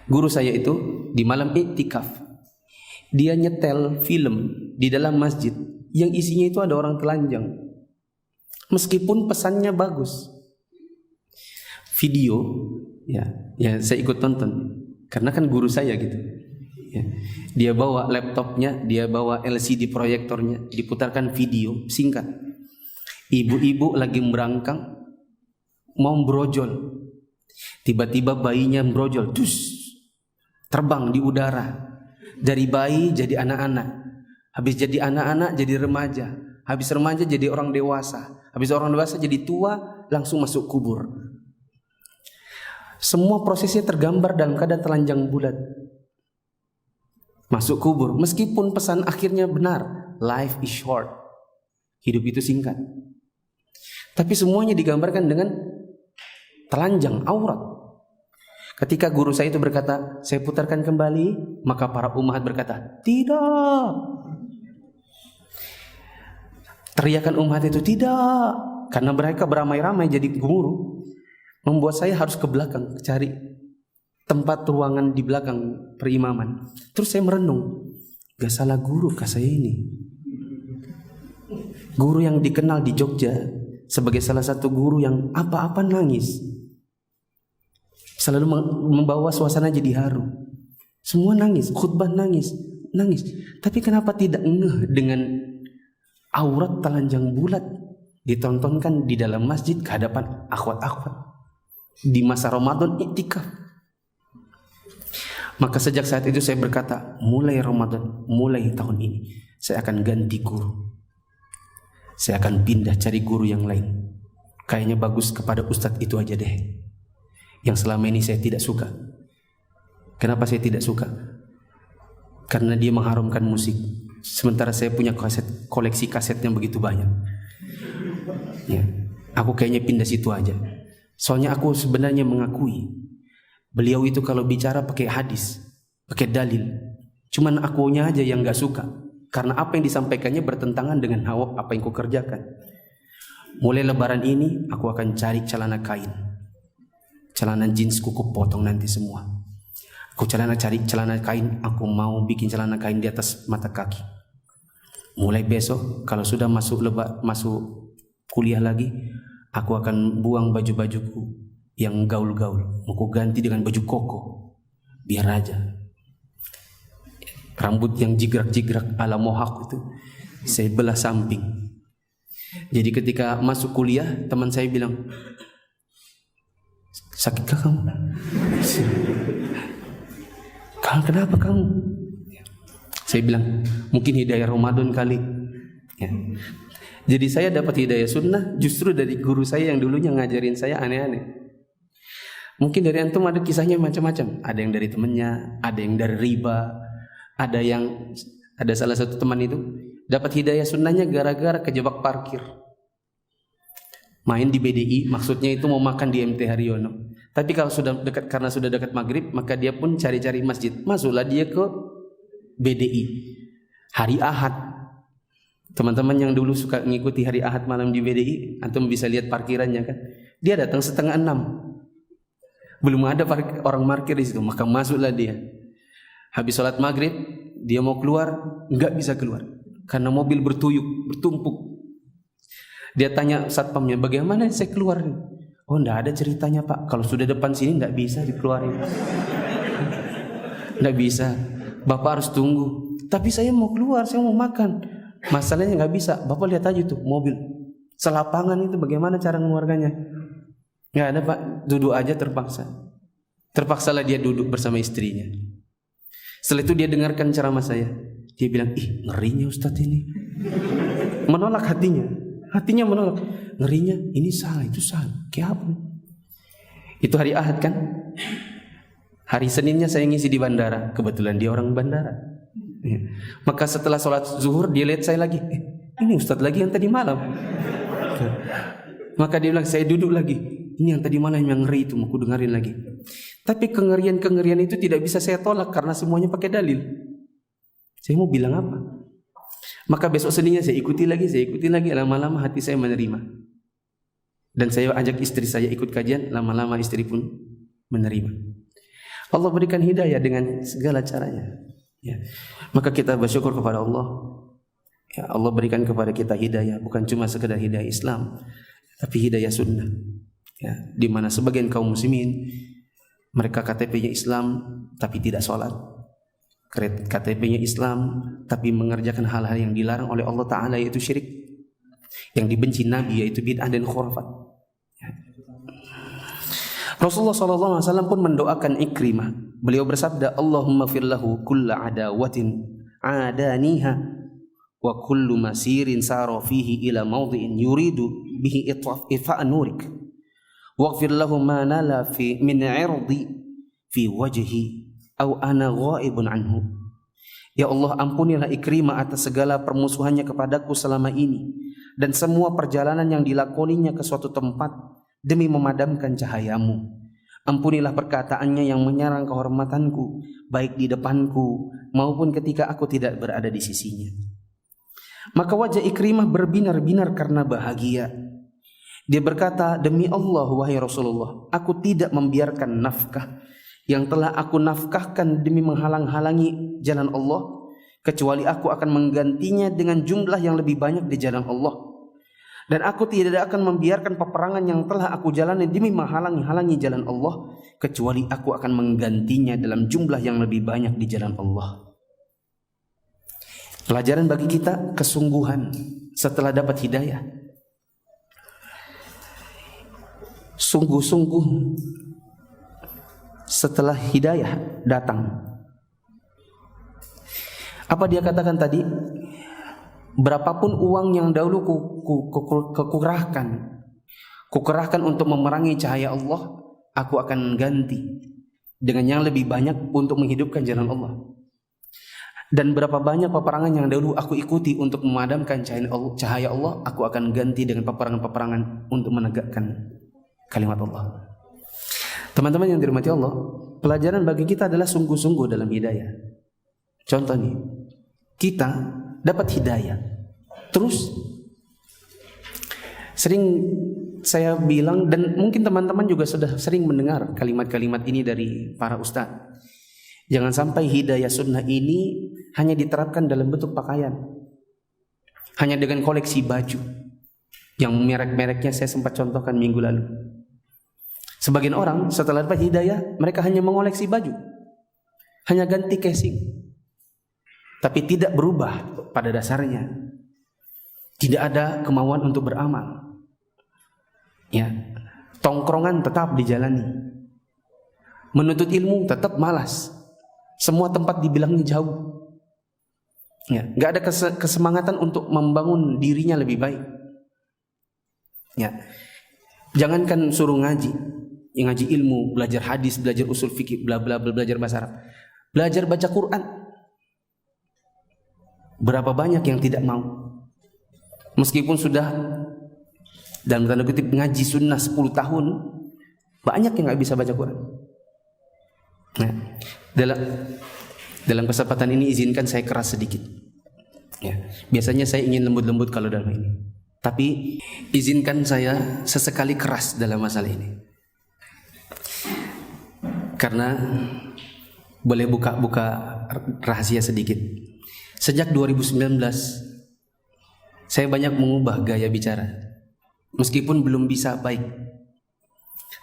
Guru saya itu di malam iktikaf, dia nyetel film di dalam masjid yang isinya itu ada orang telanjang. meskipun pesannya bagus. Video, ya saya ikut tonton, karena kan guru saya gitu. Ya. Dia bawa laptopnya, dia bawa LCD proyektornya, diputarkan video singkat. Ibu-ibu lagi merangkang, mau brojol, tiba-tiba bayinya brojol, terbang di udara. Dari bayi jadi anak-anak, habis jadi anak-anak jadi remaja, habis remaja jadi orang dewasa, habis orang dewasa jadi tua, langsung masuk kubur. Semua prosesnya tergambar dalam keadaan telanjang bulat. Masuk kubur, meskipun pesan akhirnya benar, life is short, hidup itu singkat. Tapi semuanya digambarkan dengan telanjang, aurat. Ketika guru saya itu berkata, saya putarkan kembali, maka para ummahat berkata, tidak. Teriakan ummahat itu tidak, karena mereka beramai-ramai jadi guru, membuat saya harus ke belakang cari tempat ruangan di belakang perimaman. Terus saya merenung, gak salah guru kah saya ini? Guru yang dikenal di Jogja sebagai salah satu guru yang apa-apa nangis, selalu membawa suasana jadi haru. Semua nangis, khutbah nangis. Tapi kenapa tidak ngeh dengan aurat telanjang bulat ditontonkan di dalam masjid ke hadapan akhwat-akhwat di masa Ramadan iktikaf? Maka sejak saat itu saya berkata, mulai Ramadan, mulai tahun ini, saya akan ganti guru. Saya akan pindah cari guru yang lain. Kayaknya bagus kepada ustadz itu aja deh, yang selama ini saya tidak suka. Kenapa saya tidak suka? Karena dia mengharumkan musik, sementara saya punya koleksi kaset yang begitu banyak. Ya, aku kayaknya pindah situ aja. Soalnya aku sebenarnya mengakui beliau itu kalau bicara pakai hadis, pakai dalil. Cuman akunya aja yang gak suka, karena apa yang disampaikannya bertentangan dengan hawa apa yang kukerjakan. Mulai lebaran ini aku akan cari celana kain, celana jeans kuku potong nanti semua. Aku cari celana kain, aku mau bikin celana kain di atas mata kaki. Mulai besok kalau sudah masuk kuliah lagi, aku akan buang baju-bajuku yang gaul-gaul, aku ganti dengan baju koko, biar aja. Rambut yang jigrak-jigrak ala mohawk itu saya belah samping. Jadi ketika masuk kuliah, teman saya bilang, sakitkah kamu? Kenapa kamu? Saya bilang, mungkin hidayah Ramadan kali. Ya. Jadi saya dapat hidayah sunnah justru dari guru saya yang dulunya ngajarin saya aneh-aneh. Mungkin dari antum ada kisahnya macam-macam. Ada yang dari temannya, ada yang dari riba, ada salah satu teman itu dapat hidayah sunnahnya gara-gara kejebak parkir. Main di BDI, maksudnya itu mau makan di MT Haryono. Tapi kalau karena sudah dekat maghrib, maka dia pun cari-cari masjid. Masuklah dia ke BDI hari Ahad. Teman-teman yang dulu suka ngikuti hari Ahad malam di BDI, antum bisa lihat parkirannya kan. Dia datang 5:30. Belum ada orang parkir di situ, maka masuklah dia. Habis sholat maghrib, dia mau keluar, nggak bisa keluar karena mobil bertumpuk. Dia tanya satpamnya, bagaimana saya keluar? Oh, nggak ada ceritanya pak. Kalau sudah depan sini nggak bisa dikeluarin. Nggak bisa. Bapak harus tunggu. Tapi saya mau keluar, saya mau makan. Masalahnya nggak bisa. Bapak lihat aja tuh mobil selapangan itu, bagaimana cara mengeluarkannya? Nggak ada pak, duduk aja terpaksa. Terpaksalah dia duduk bersama istrinya. Setelah itu dia dengarkan ceramah saya. Dia bilang, ih ngerinya Ustadz ini. Menolak hatinya menolak. Ngerinya, ini salah, itu salah. Kayak apa? Itu hari Ahad kan? Hari Seninnya saya ngisi di bandara. Kebetulan dia orang bandara. Maka setelah sholat zuhur dia lihat saya lagi. Ini Ustadz lagi yang tadi malam. Maka dia bilang, saya duduk lagi. Ini yang tadi malam yang ngeri itu, mau ku dengerin lagi. Tapi kengerian itu tidak bisa saya tolak karena semuanya pakai dalil. Saya mau bilang apa? Maka besok Seninnya saya ikuti lagi. Lama-lama hati saya menerima. Dan saya ajak istri saya ikut kajian. Lama-lama istri pun menerima. Allah berikan hidayah dengan segala caranya. Ya. Maka kita bersyukur kepada Allah. Ya, Allah berikan kepada kita hidayah, bukan cuma sekedar hidayah Islam, tapi hidayah sunnah. Ya, di mana sebagian kaum muslimin mereka KTP-nya Islam tapi tidak sholat, KTP-nya Islam tapi mengerjakan hal-hal yang dilarang oleh Allah Ta'ala, yaitu syirik, yang dibenci Nabi yaitu bid'ah dan khurafat. Ya. Rasulullah SAW pun mendoakan Ikrimah. Beliau bersabda, Allahumma firlahu kulla adawatin adaniha wa kullu masirin sara fihi ila mawdi'in yuridu bihi itfa'a nurik waghfir lahu ma nala fi min 'irdi fi wajhi aw ana ghaibun anhu. Ya Allah, ampunilah Ikrimah atas segala permusuhannya kepadaku selama ini dan semua perjalanan yang dilakoninya ke suatu tempat demi memadamkan cahayamu. Ampunilah perkataannya yang menyerang kehormatanku, baik di depanku maupun ketika aku tidak berada di sisinya. Maka wajah Ikrimah berbinar-binar karena bahagia. Dia berkata, demi Allah wahai Rasulullah, aku tidak membiarkan nafkah yang telah aku nafkahkan demi menghalang-halangi jalan Allah, kecuali aku akan menggantinya dengan jumlah yang lebih banyak di jalan Allah. Dan aku tidak akan membiarkan peperangan yang telah aku jalani demi menghalangi jalan Allah, kecuali aku akan menggantinya dalam jumlah yang lebih banyak di jalan Allah. Pelajaran bagi kita, kesungguhan setelah dapat hidayah. Sungguh-sungguh setelah hidayah datang. Apa dia katakan tadi? Berapapun uang yang dahulu kukerahkan untuk memerangi cahaya Allah, aku akan ganti dengan yang lebih banyak untuk menghidupkan jalan Allah. Dan berapa banyak peperangan yang dahulu aku ikuti untuk memadamkan cahaya Allah, aku akan ganti dengan peperangan-peperangan untuk menegakkan kalimat Allah. Teman-teman yang dirahmati Allah, pelajaran bagi kita adalah sungguh-sungguh dalam hidayah. Contoh nih, kita dapat hidayah, terus sering saya bilang, dan mungkin teman-teman juga sudah sering mendengar kalimat-kalimat ini dari para ustadz, jangan sampai hidayah sunnah ini hanya diterapkan dalam bentuk pakaian, hanya dengan koleksi baju yang merek-mereknya saya sempat contohkan minggu lalu. Sebagian orang setelah dapat hidayah, mereka hanya mengoleksi baju, hanya ganti casing, tapi tidak berubah pada dasarnya. Tidak ada kemauan untuk beramal. Ya, tongkrongan tetap dijalani. Menuntut ilmu tetap malas. Semua tempat dibilangnya jauh. Ya, nggak ada kesemangatan untuk membangun dirinya lebih baik. Ya, jangankan suruh ngaji, ngaji ilmu, belajar hadis, belajar usul fikih, bla bla bla, belajar bahasa Arab, belajar baca Quran. Berapa banyak yang tidak mau, meskipun sudah dalam tanda kutip ngaji sunnah 10 tahun, banyak yang nggak bisa baca Quran. Nah, dalam kesempatan ini izinkan saya keras sedikit. Ya, biasanya saya ingin lembut-lembut kalau dalam ini, tapi izinkan saya sesekali keras dalam masalah ini, karena boleh buka rahasia sedikit. Sejak 2019 saya banyak mengubah gaya bicara, meskipun belum bisa baik.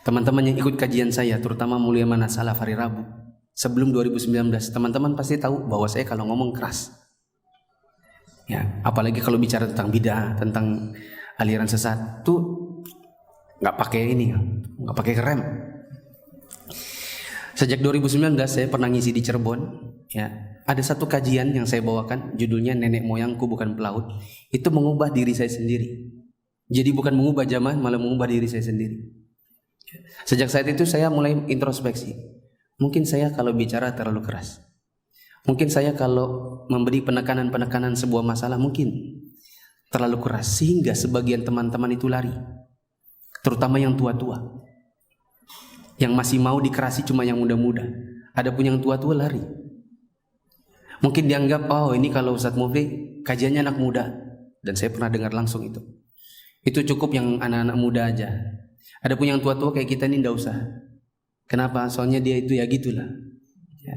Teman-teman yang ikut kajian saya, terutama Mulia Mana Salaf hari Rabu, sebelum 2019, teman-teman pasti tahu bahwa saya kalau ngomong keras. Ya, apalagi kalau bicara tentang bid'ah, tentang aliran sesat, tuh nggak pakai ini, nggak pakai rem. Sejak 2019 saya pernah ngisi di Cirebon. Ya, ada satu kajian yang saya bawakan, judulnya Nenek Moyangku Bukan Pelaut. Itu mengubah diri saya sendiri. Jadi bukan mengubah jamaah, malah mengubah diri saya sendiri. Sejak saat itu saya mulai introspeksi. Mungkin saya kalau bicara terlalu keras, mungkin saya kalau memberi penekanan sebuah masalah mungkin terlalu keras, sehingga sebagian teman-teman itu lari, terutama yang tua-tua. Yang masih mau dikerasi cuma yang muda-muda. Adapun yang tua-tua lari. Mungkin dianggap, oh ini kalau Ustadz Mufli kajiannya anak muda. Dan saya pernah dengar langsung itu. Itu cukup yang anak-anak muda aja. Adapun yang tua-tua kayak kita ini nggak usah. Kenapa? Soalnya dia itu ya gitulah. Ya.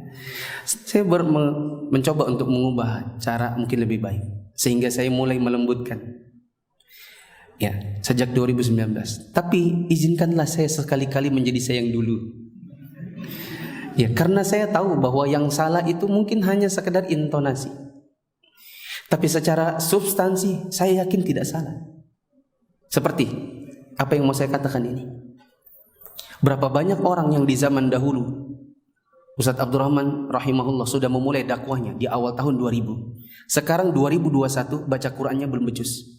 Saya mencoba untuk mengubah cara mungkin lebih baik. sehingga saya mulai melembutkan. Ya, sejak 2019. Tapi izinkanlah saya sekali-kali menjadi saya yang dulu. Ya, karena saya tahu bahwa yang salah itu mungkin hanya sekedar intonasi. Tapi secara substansi saya yakin tidak salah. Seperti apa yang mau saya katakan ini. Berapa banyak orang yang di zaman dahulu, Ustadz Abdurrahman rahimahullah sudah memulai dakwahnya di awal tahun 2000. Sekarang 2021 baca Qur'annya belum becus.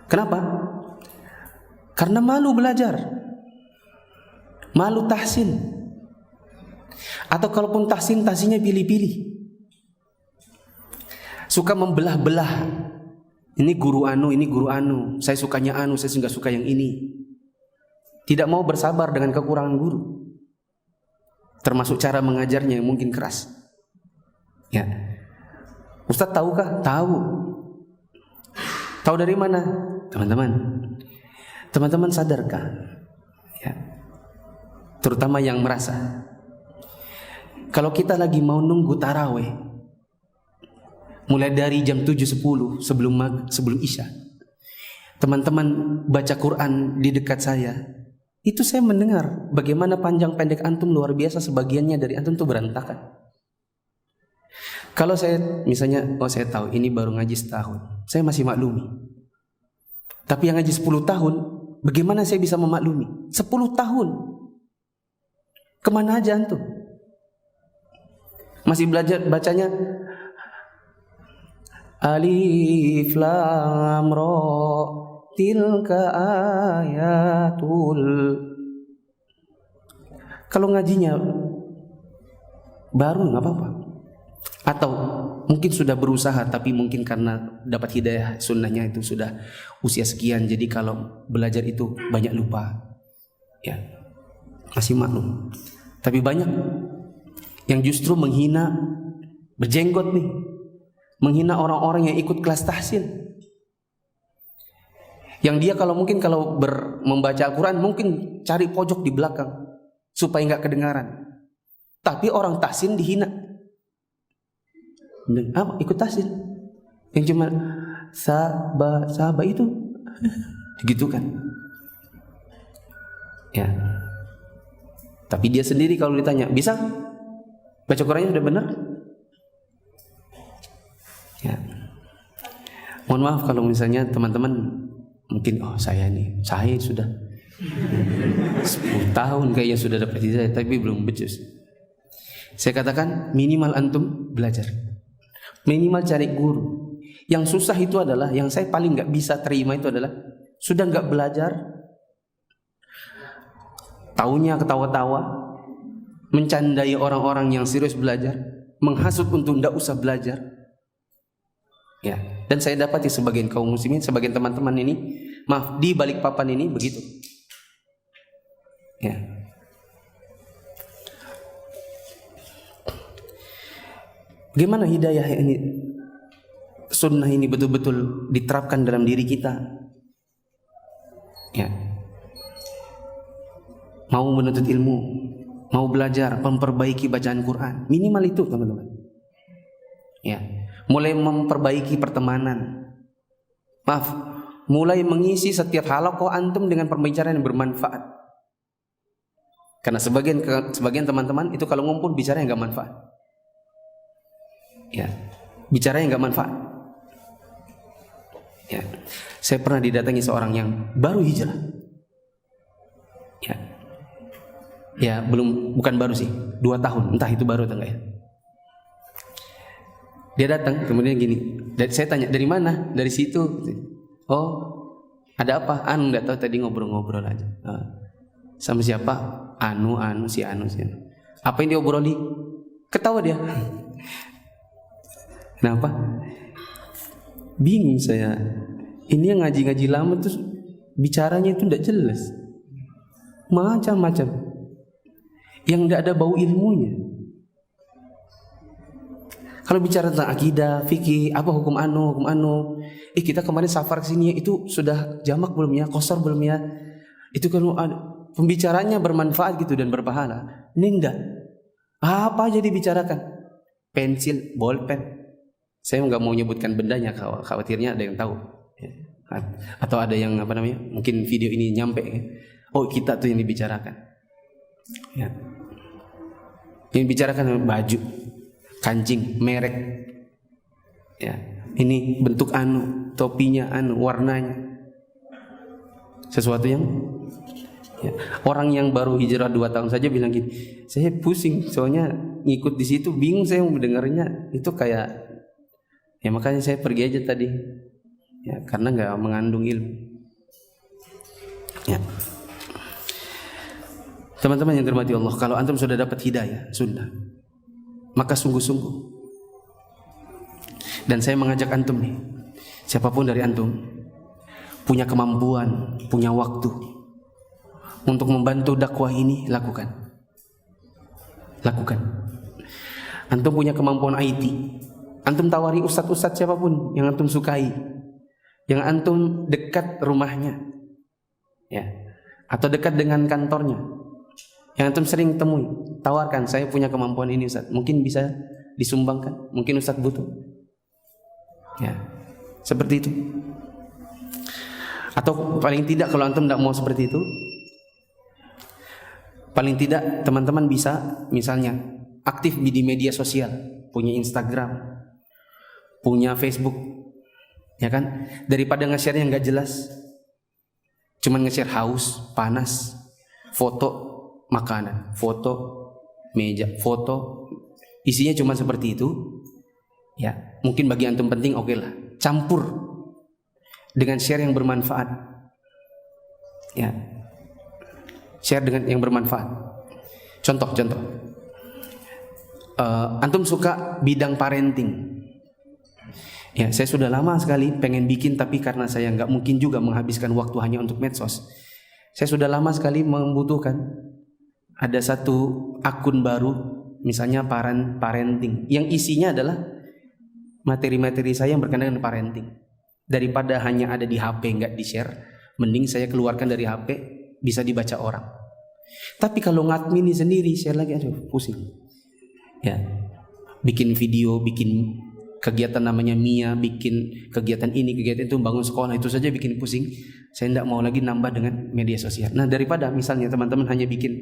Kenapa? Karena malu belajar, malu tahsin, atau kalaupun tahsinnya pilih-pilih, suka membelah-belah. Ini guru anu, ini guru anu. Saya sukanya anu, saya nggak suka yang ini. Tidak mau bersabar dengan kekurangan guru. Termasuk cara mengajarnya yang mungkin keras. Ya, Ustadz tahukah? Tahu. Tahu dari mana? Teman-teman sadarkah? Ya. Terutama yang merasa, kalau kita lagi mau nunggu taraweh, mulai dari jam 7.10 sebelum Isya, teman-teman baca Quran di dekat saya, itu saya mendengar bagaimana panjang pendek antum luar biasa, sebagiannya dari antum tuh berantakan. Kalau saya misalnya, saya tahu ini baru ngaji setahun, saya masih maklumi. Tapi yang ngaji 10 tahun, bagaimana saya bisa memaklumi? 10 tahun. Kemana aja antum? Masih belajar bacanya Alif Lam Ra tilka ayatul. Kalau ngajinya baru nggak apa-apa. Atau mungkin sudah berusaha, tapi mungkin karena dapat hidayah sunnahnya itu sudah usia sekian, jadi kalau belajar itu banyak lupa. Ya, masih maklum. Tapi banyak yang justru menghina, berjenggot nih, menghina orang-orang yang ikut kelas tahsin. Yang dia kalau membaca Al-Quran mungkin cari pojok di belakang supaya nggak kedengaran. Tapi orang tahsin dihina. Apa? Ikut tahsin yang cuma sabah itu gitu kan. Ya. Tapi dia sendiri kalau ditanya, bisa baca Qurannya sudah benar? Ya. Mohon maaf kalau misalnya teman-teman mungkin saya sudah 10 tahun kayaknya sudah dapat hidayah tapi belum becus. Saya katakan minimal antum belajar. Minimal cari guru. Yang susah itu adalah, yang saya paling gak bisa terima itu adalah sudah gak belajar, taunya ketawa-tawa, mencandai orang-orang yang serius belajar, menghasut untuk gak usah belajar. Ya, dan saya dapati sebagian kaum muslimin, sebagian teman-teman ini, maaf, di Balikpapan ini begitu. Ya. Bagaimana hidayah ini, sunnah ini betul-betul diterapkan dalam diri kita? Ya. Mau menuntut ilmu, mau belajar, memperbaiki bacaan Quran, minimal itu teman-teman. Ya. Mulai memperbaiki pertemanan. Maaf, mulai mengisi setiap halaqah antum dengan pembicaraan yang bermanfaat. Karena sebagian teman-teman itu kalau ngumpul bicara yang enggak manfaat. Ya, bicara yang enggak manfaat. Ya, saya pernah didatangi seorang yang baru hijrah. Ya, bukan baru sih, 2 tahun, entah itu baru atau enggak ya. Dia datang, kemudian gini, saya tanya dari mana? Dari situ. Oh, ada apa? Enggak tahu, tadi ngobrol-ngobrol aja. Sama siapa? Si anu. Apa yang diobroli? Ketawa dia. Kenapa? Bingung saya. Ini yang ngaji-ngaji lama tuh bicaranya itu tidak jelas. Macam-macam. Yang tidak ada bau ilmunya. Kalau bicara tentang akidah, fikih, apa hukum anu. Kita kemarin safar ke sini, itu sudah jamak belum ya? Qasar belum ya? Itu kan pembicaranya bermanfaat gitu dan berpahala. Ini enggak. Apa aja dibicarakan? Pensil, bolpen. Saya nggak mau nyebutkan bendanya, khawatirnya ada yang tahu. Ya. Atau ada yang mungkin video ini nyampe. Oh, kita tuh yang dibicarakan. Ya. Yang dibicarakan baju, kancing, merek. Ya. Ini bentuk topinya warnanya. Sesuatu yang orang yang baru hijrah 2 tahun saja bilang gini, saya pusing soalnya ngikut di situ, bingung saya mau mendengarnya itu kayak, ya makanya saya pergi aja tadi, ya karena nggak mengandung ilmu. Ya. Teman-teman yang dirahmati Allah, kalau antum sudah dapat hidayah sunnah, maka sungguh-sungguh. Dan saya mengajak antum nih, siapapun dari antum punya kemampuan, punya waktu untuk membantu dakwah ini, lakukan. Antum punya kemampuan IT, antum tawari ustadz-ustadz siapapun yang antum sukai, yang antum dekat rumahnya, ya, atau dekat dengan kantornya, yang antum sering temui, tawarkan, saya punya kemampuan ini ustadz, mungkin bisa disumbangkan, mungkin ustadz butuh, ya, seperti itu. Atau paling tidak kalau antum tidak mau seperti itu, paling tidak teman-teman bisa misalnya aktif di media sosial, punya Instagram, punya Facebook, ya kan? Daripada nge-share yang nggak jelas, cuman nge-share haus, panas, foto makanan, foto meja, foto isinya cuma seperti itu, ya mungkin bagi antum penting, oke lah, campur dengan share yang bermanfaat, ya, share dengan yang bermanfaat. Contoh, antum suka bidang parenting, ya saya sudah lama sekali pengen bikin, tapi karena saya nggak mungkin juga menghabiskan waktu hanya untuk medsos, saya sudah lama sekali membutuhkan ada satu akun baru, misalnya parenting, yang isinya adalah materi-materi saya yang berkenaan dengan parenting. Daripada hanya ada di HP nggak di-share, mending saya keluarkan dari HP, bisa dibaca orang. Tapi kalau ngadmini sendiri, share lagi, aduh pusing. Ya, bikin video, bikin kegiatan namanya Mia, bikin kegiatan ini, kegiatan itu, bangun sekolah, itu saja bikin pusing. Saya tidak mau lagi nambah dengan media sosial. Nah, daripada misalnya teman-teman hanya bikin,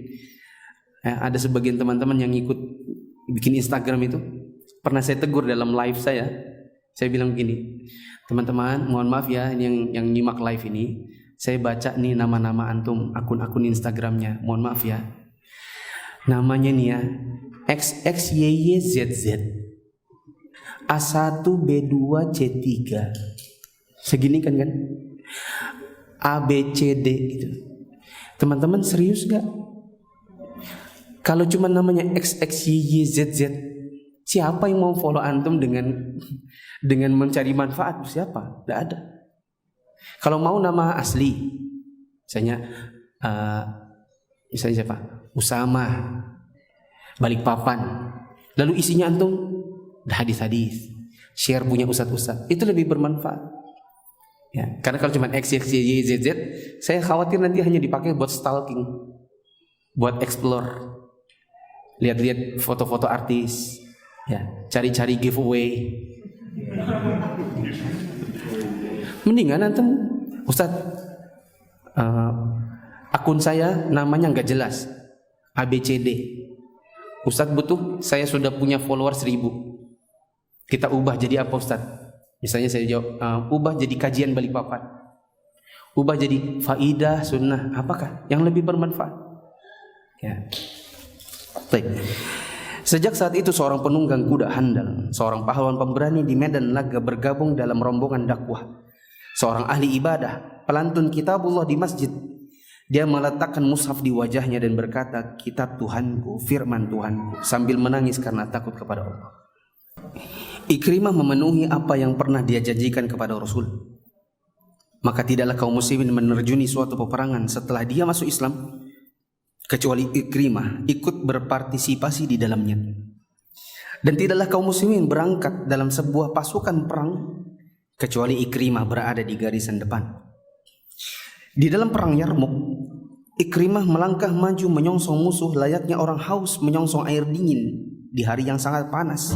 ada sebagian teman-teman yang ikut bikin Instagram itu, pernah saya tegur dalam live saya bilang begini, teman-teman mohon maaf ya, yang nyimak live ini, saya baca nih nama-nama antum, akun-akun Instagramnya, mohon maaf ya, namanya nih ya XXYYZZ A1B2C3 segini kan ABCD gitu. Teman-teman serius gak? Kalau cuma namanya XXYYZZ, siapa yang mau follow antum dengan mencari manfaat? Siapa? Tidak ada. Kalau mau nama asli, misalnya siapa? Usama, Balikpapan. Lalu isinya antum hadis-hadis, share punya ustadz-ustadz, itu lebih bermanfaat. Ya, karena kalau cuma XXYYZZ, saya khawatir nanti hanya dipakai buat stalking, buat explore, lihat-lihat foto-foto artis, ya, cari-cari giveaway. Mendingan antum, ustadz, akun saya namanya nggak jelas, ABCD. Ustadz butuh, saya sudah punya follower 1000. Kita ubah jadi apa ustadz? Misalnya saya jawab, ubah jadi kajian Balikpapan, ubah jadi faidah sunnah. Apakah yang lebih bermanfaat? Ya. Baik. Sejak saat itu seorang penunggang kuda handal, seorang pahlawan pemberani di medan laga bergabung dalam rombongan dakwah. Seorang ahli ibadah, pelantun kitabullah di masjid. Dia meletakkan mushaf di wajahnya dan berkata, kitab Tuhanku, firman Tuhanku, sambil menangis karena takut kepada Allah. Ikrimah memenuhi apa yang pernah dia janjikan kepada Rasul. Maka tidaklah kaum muslimin menerjuni suatu peperangan setelah dia masuk Islam, kecuali Ikrimah ikut berpartisipasi di dalamnya. Dan tidaklah kaum muslimin berangkat dalam sebuah pasukan perang, kecuali Ikrimah berada di garisan depan. Di dalam perang Yarmuk, Ikrimah melangkah maju menyongsong musuh layaknya orang haus menyongsong air dingin di hari yang sangat panas.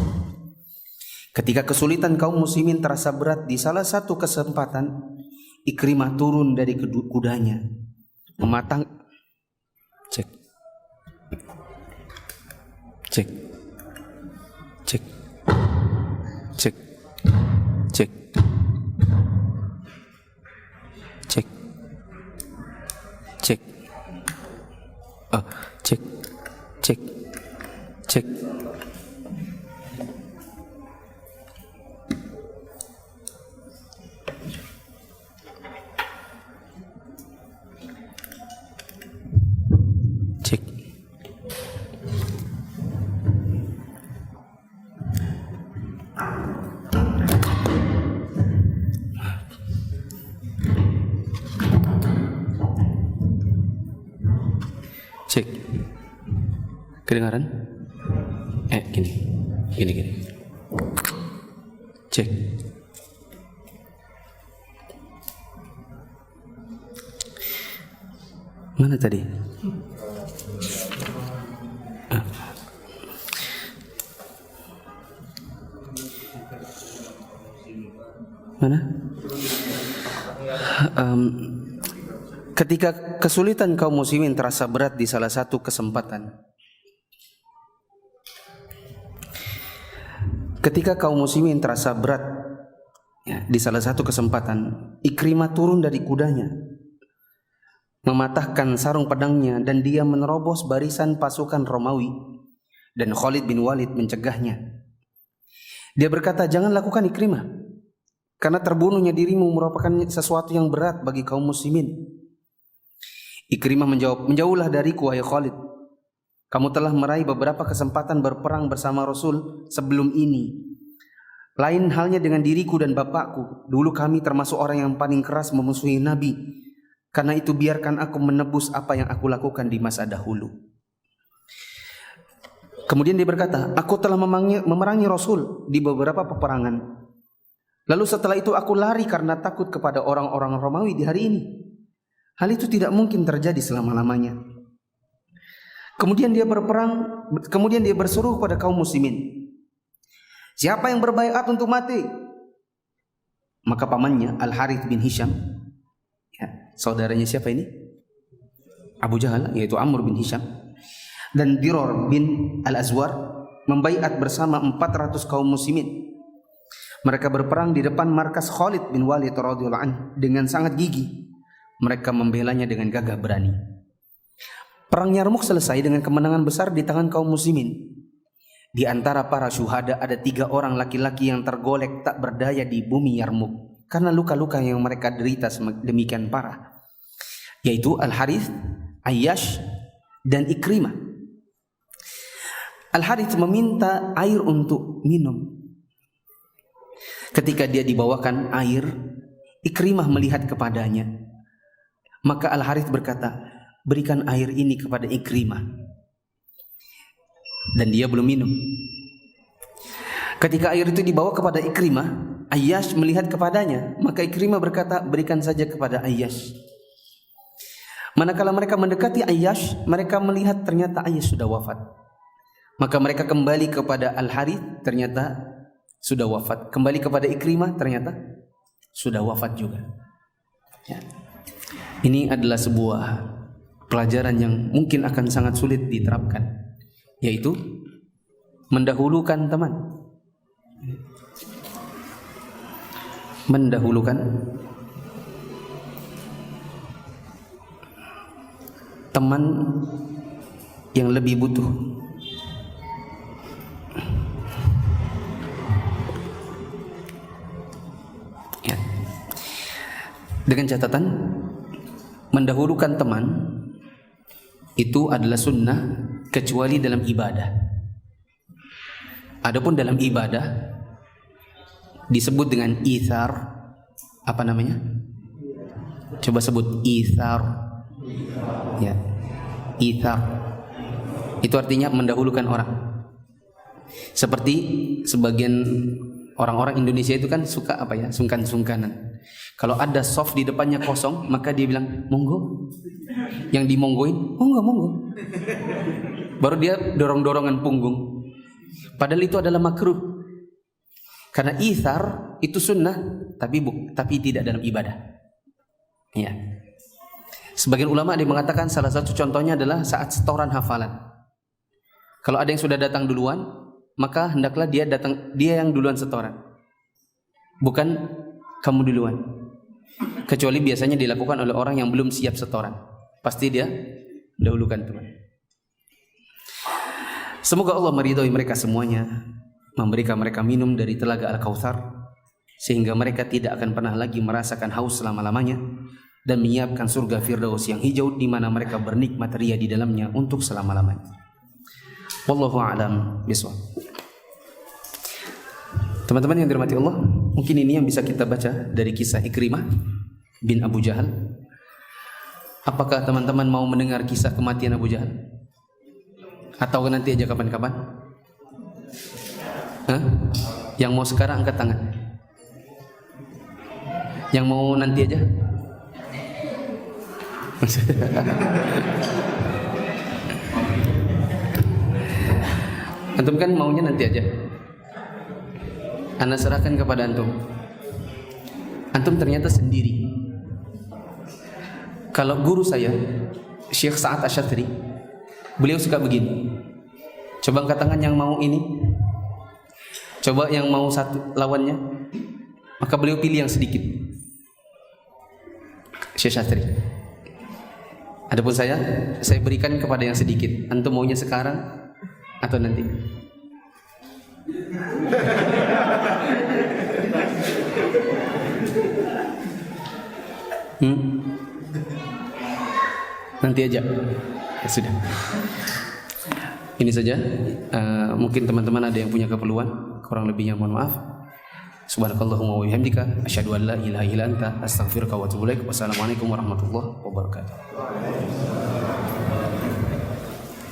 Ketika kesulitan kaum muslimin terasa berat, di salah satu kesempatan Ikrimah turun dari kudanya, mematang cek cek cek cek cek cek cek cek cek cek cek. Cek. Kedengaran? Gini. Cek. Mana tadi? Mana? Ketika kesulitan kaum muslimin terasa berat di salah satu kesempatan. Ketika kaum muslimin terasa berat di salah satu kesempatan, Ikrimah turun dari kudanya, mematahkan sarung pedangnya, dan dia menerobos barisan pasukan Romawi, dan Khalid bin Walid mencegahnya. Dia berkata, "Jangan lakukan Ikrimah, karena terbunuhnya dirimu merupakan sesuatu yang berat bagi kaum muslimin." Ikrimah menjawab, "Menjauhlah dariku, wahai Khalid. Kamu telah meraih beberapa kesempatan berperang bersama Rasul sebelum ini. Lain halnya dengan diriku dan bapakku. Dulu kami termasuk orang yang paling keras memusuhi Nabi. Karena itu biarkan aku menebus apa yang aku lakukan di masa dahulu." Kemudian dia berkata, "Aku telah memerangi Rasul di beberapa peperangan. Lalu setelah itu aku lari karena takut kepada orang-orang Romawi di hari ini. Hal itu tidak mungkin terjadi selama-lamanya." Kemudian dia berseru kepada kaum muslimin, "Siapa yang berbaiat untuk mati?" Maka pamannya Al-Harith bin Hisham, saudaranya siapa ini? Abu Jahal, yaitu Amr bin Hisham, dan Diror bin Al-Azwar membaiat bersama 400 kaum muslimin. Mereka berperang di depan markas Khalid bin Walid radhiyallahu anhu dengan sangat gigih. Mereka membelanya dengan gagah berani. Perang Yarmuk selesai dengan kemenangan besar di tangan kaum muslimin. Di antara para syuhada ada 3 orang laki-laki yang tergolek tak berdaya di bumi Yarmuk karena luka-luka yang mereka derita demikian parah, yaitu Al-Harith, Ayyash, dan Ikrimah. Al-Harith meminta air untuk minum. Ketika dia dibawakan air, Ikrimah melihat kepadanya. Maka Al-Harith berkata, "Berikan air ini kepada Ikrimah." Dan dia belum minum. Ketika air itu dibawa kepada Ikrimah, Ayyash melihat kepadanya. Maka Ikrimah berkata, "Berikan saja kepada Ayyash." Manakala mereka mendekati Ayyash, mereka melihat ternyata Ayyash sudah wafat. Maka mereka kembali kepada Al-Harith, ternyata sudah wafat. Kembali kepada Ikrimah, ternyata sudah wafat juga. Ya. Ini adalah sebuah pelajaran yang mungkin akan sangat sulit diterapkan, yaitu mendahulukan teman. Mendahulukan teman yang lebih butuh. Ya. Dengan catatan, mendahulukan teman itu adalah sunnah kecuali dalam ibadah. Adapun dalam ibadah disebut dengan ithar. Apa namanya? Coba sebut ithar. Ya. Ithar. Itu artinya mendahulukan orang. Seperti sebagian orang-orang Indonesia itu kan suka apa ya? Sungkan-sungkanan. Kalau ada soft di depannya kosong, maka dia bilang, "Monggo." Yang dimonggoin, "Monggo." Baru dia dorong-dorongan punggung. Padahal itu adalah makruh. Karena ithar itu sunnah, tapi tidak dalam ibadah. Ya. Sebagian ulama ada yang mengatakan salah satu contohnya adalah saat setoran hafalan. Kalau ada yang sudah datang duluan, maka hendaklah dia yang duluan setoran, bukan kamu duluan. Kecuali biasanya dilakukan oleh orang yang belum siap setoran, pasti dia dahulukan teman. Semoga Allah meridhai mereka semuanya, memberikan mereka minum dari telaga Al-Kautsar, sehingga mereka tidak akan pernah lagi merasakan haus selama-lamanya, dan menyiapkan surga Firdaus yang hijau di mana mereka bernikmat ria di dalamnya untuk selama-lamanya. Wallahu a'lam bishawab. Teman-teman yang dirahmati Allah, mungkin ini yang bisa kita baca dari kisah Ikrimah bin Abu Jahal. Apakah teman-teman mau mendengar kisah kematian Abu Jahal? Atau nanti aja kapan-kapan? Hah? Yang mau sekarang angkat tangan. Yang mau nanti aja? Antum kan maunya nanti aja. Ana serahkan kepada antum. Antum ternyata sendiri. Kalau guru saya, Syekh Sa'ad Asy-Syadzili, beliau suka begini. Coba angkat tangan yang mau ini. Coba yang mau satu lawannya. Maka beliau pilih yang sedikit. Syekh Syadzili. Adapun saya berikan kepada yang sedikit. Antum maunya sekarang atau nanti? Nanti aja. Ya sudah. Ini saja. Mungkin teman-teman ada yang punya keperluan, kurang lebihnya mohon maaf. Subhanakallahumma wa bihamdika asyhadu an la ilaha illa anta astaghfiruka wa atubu ilaik. Wassalamualaikum warahmatullahi wabarakatuh.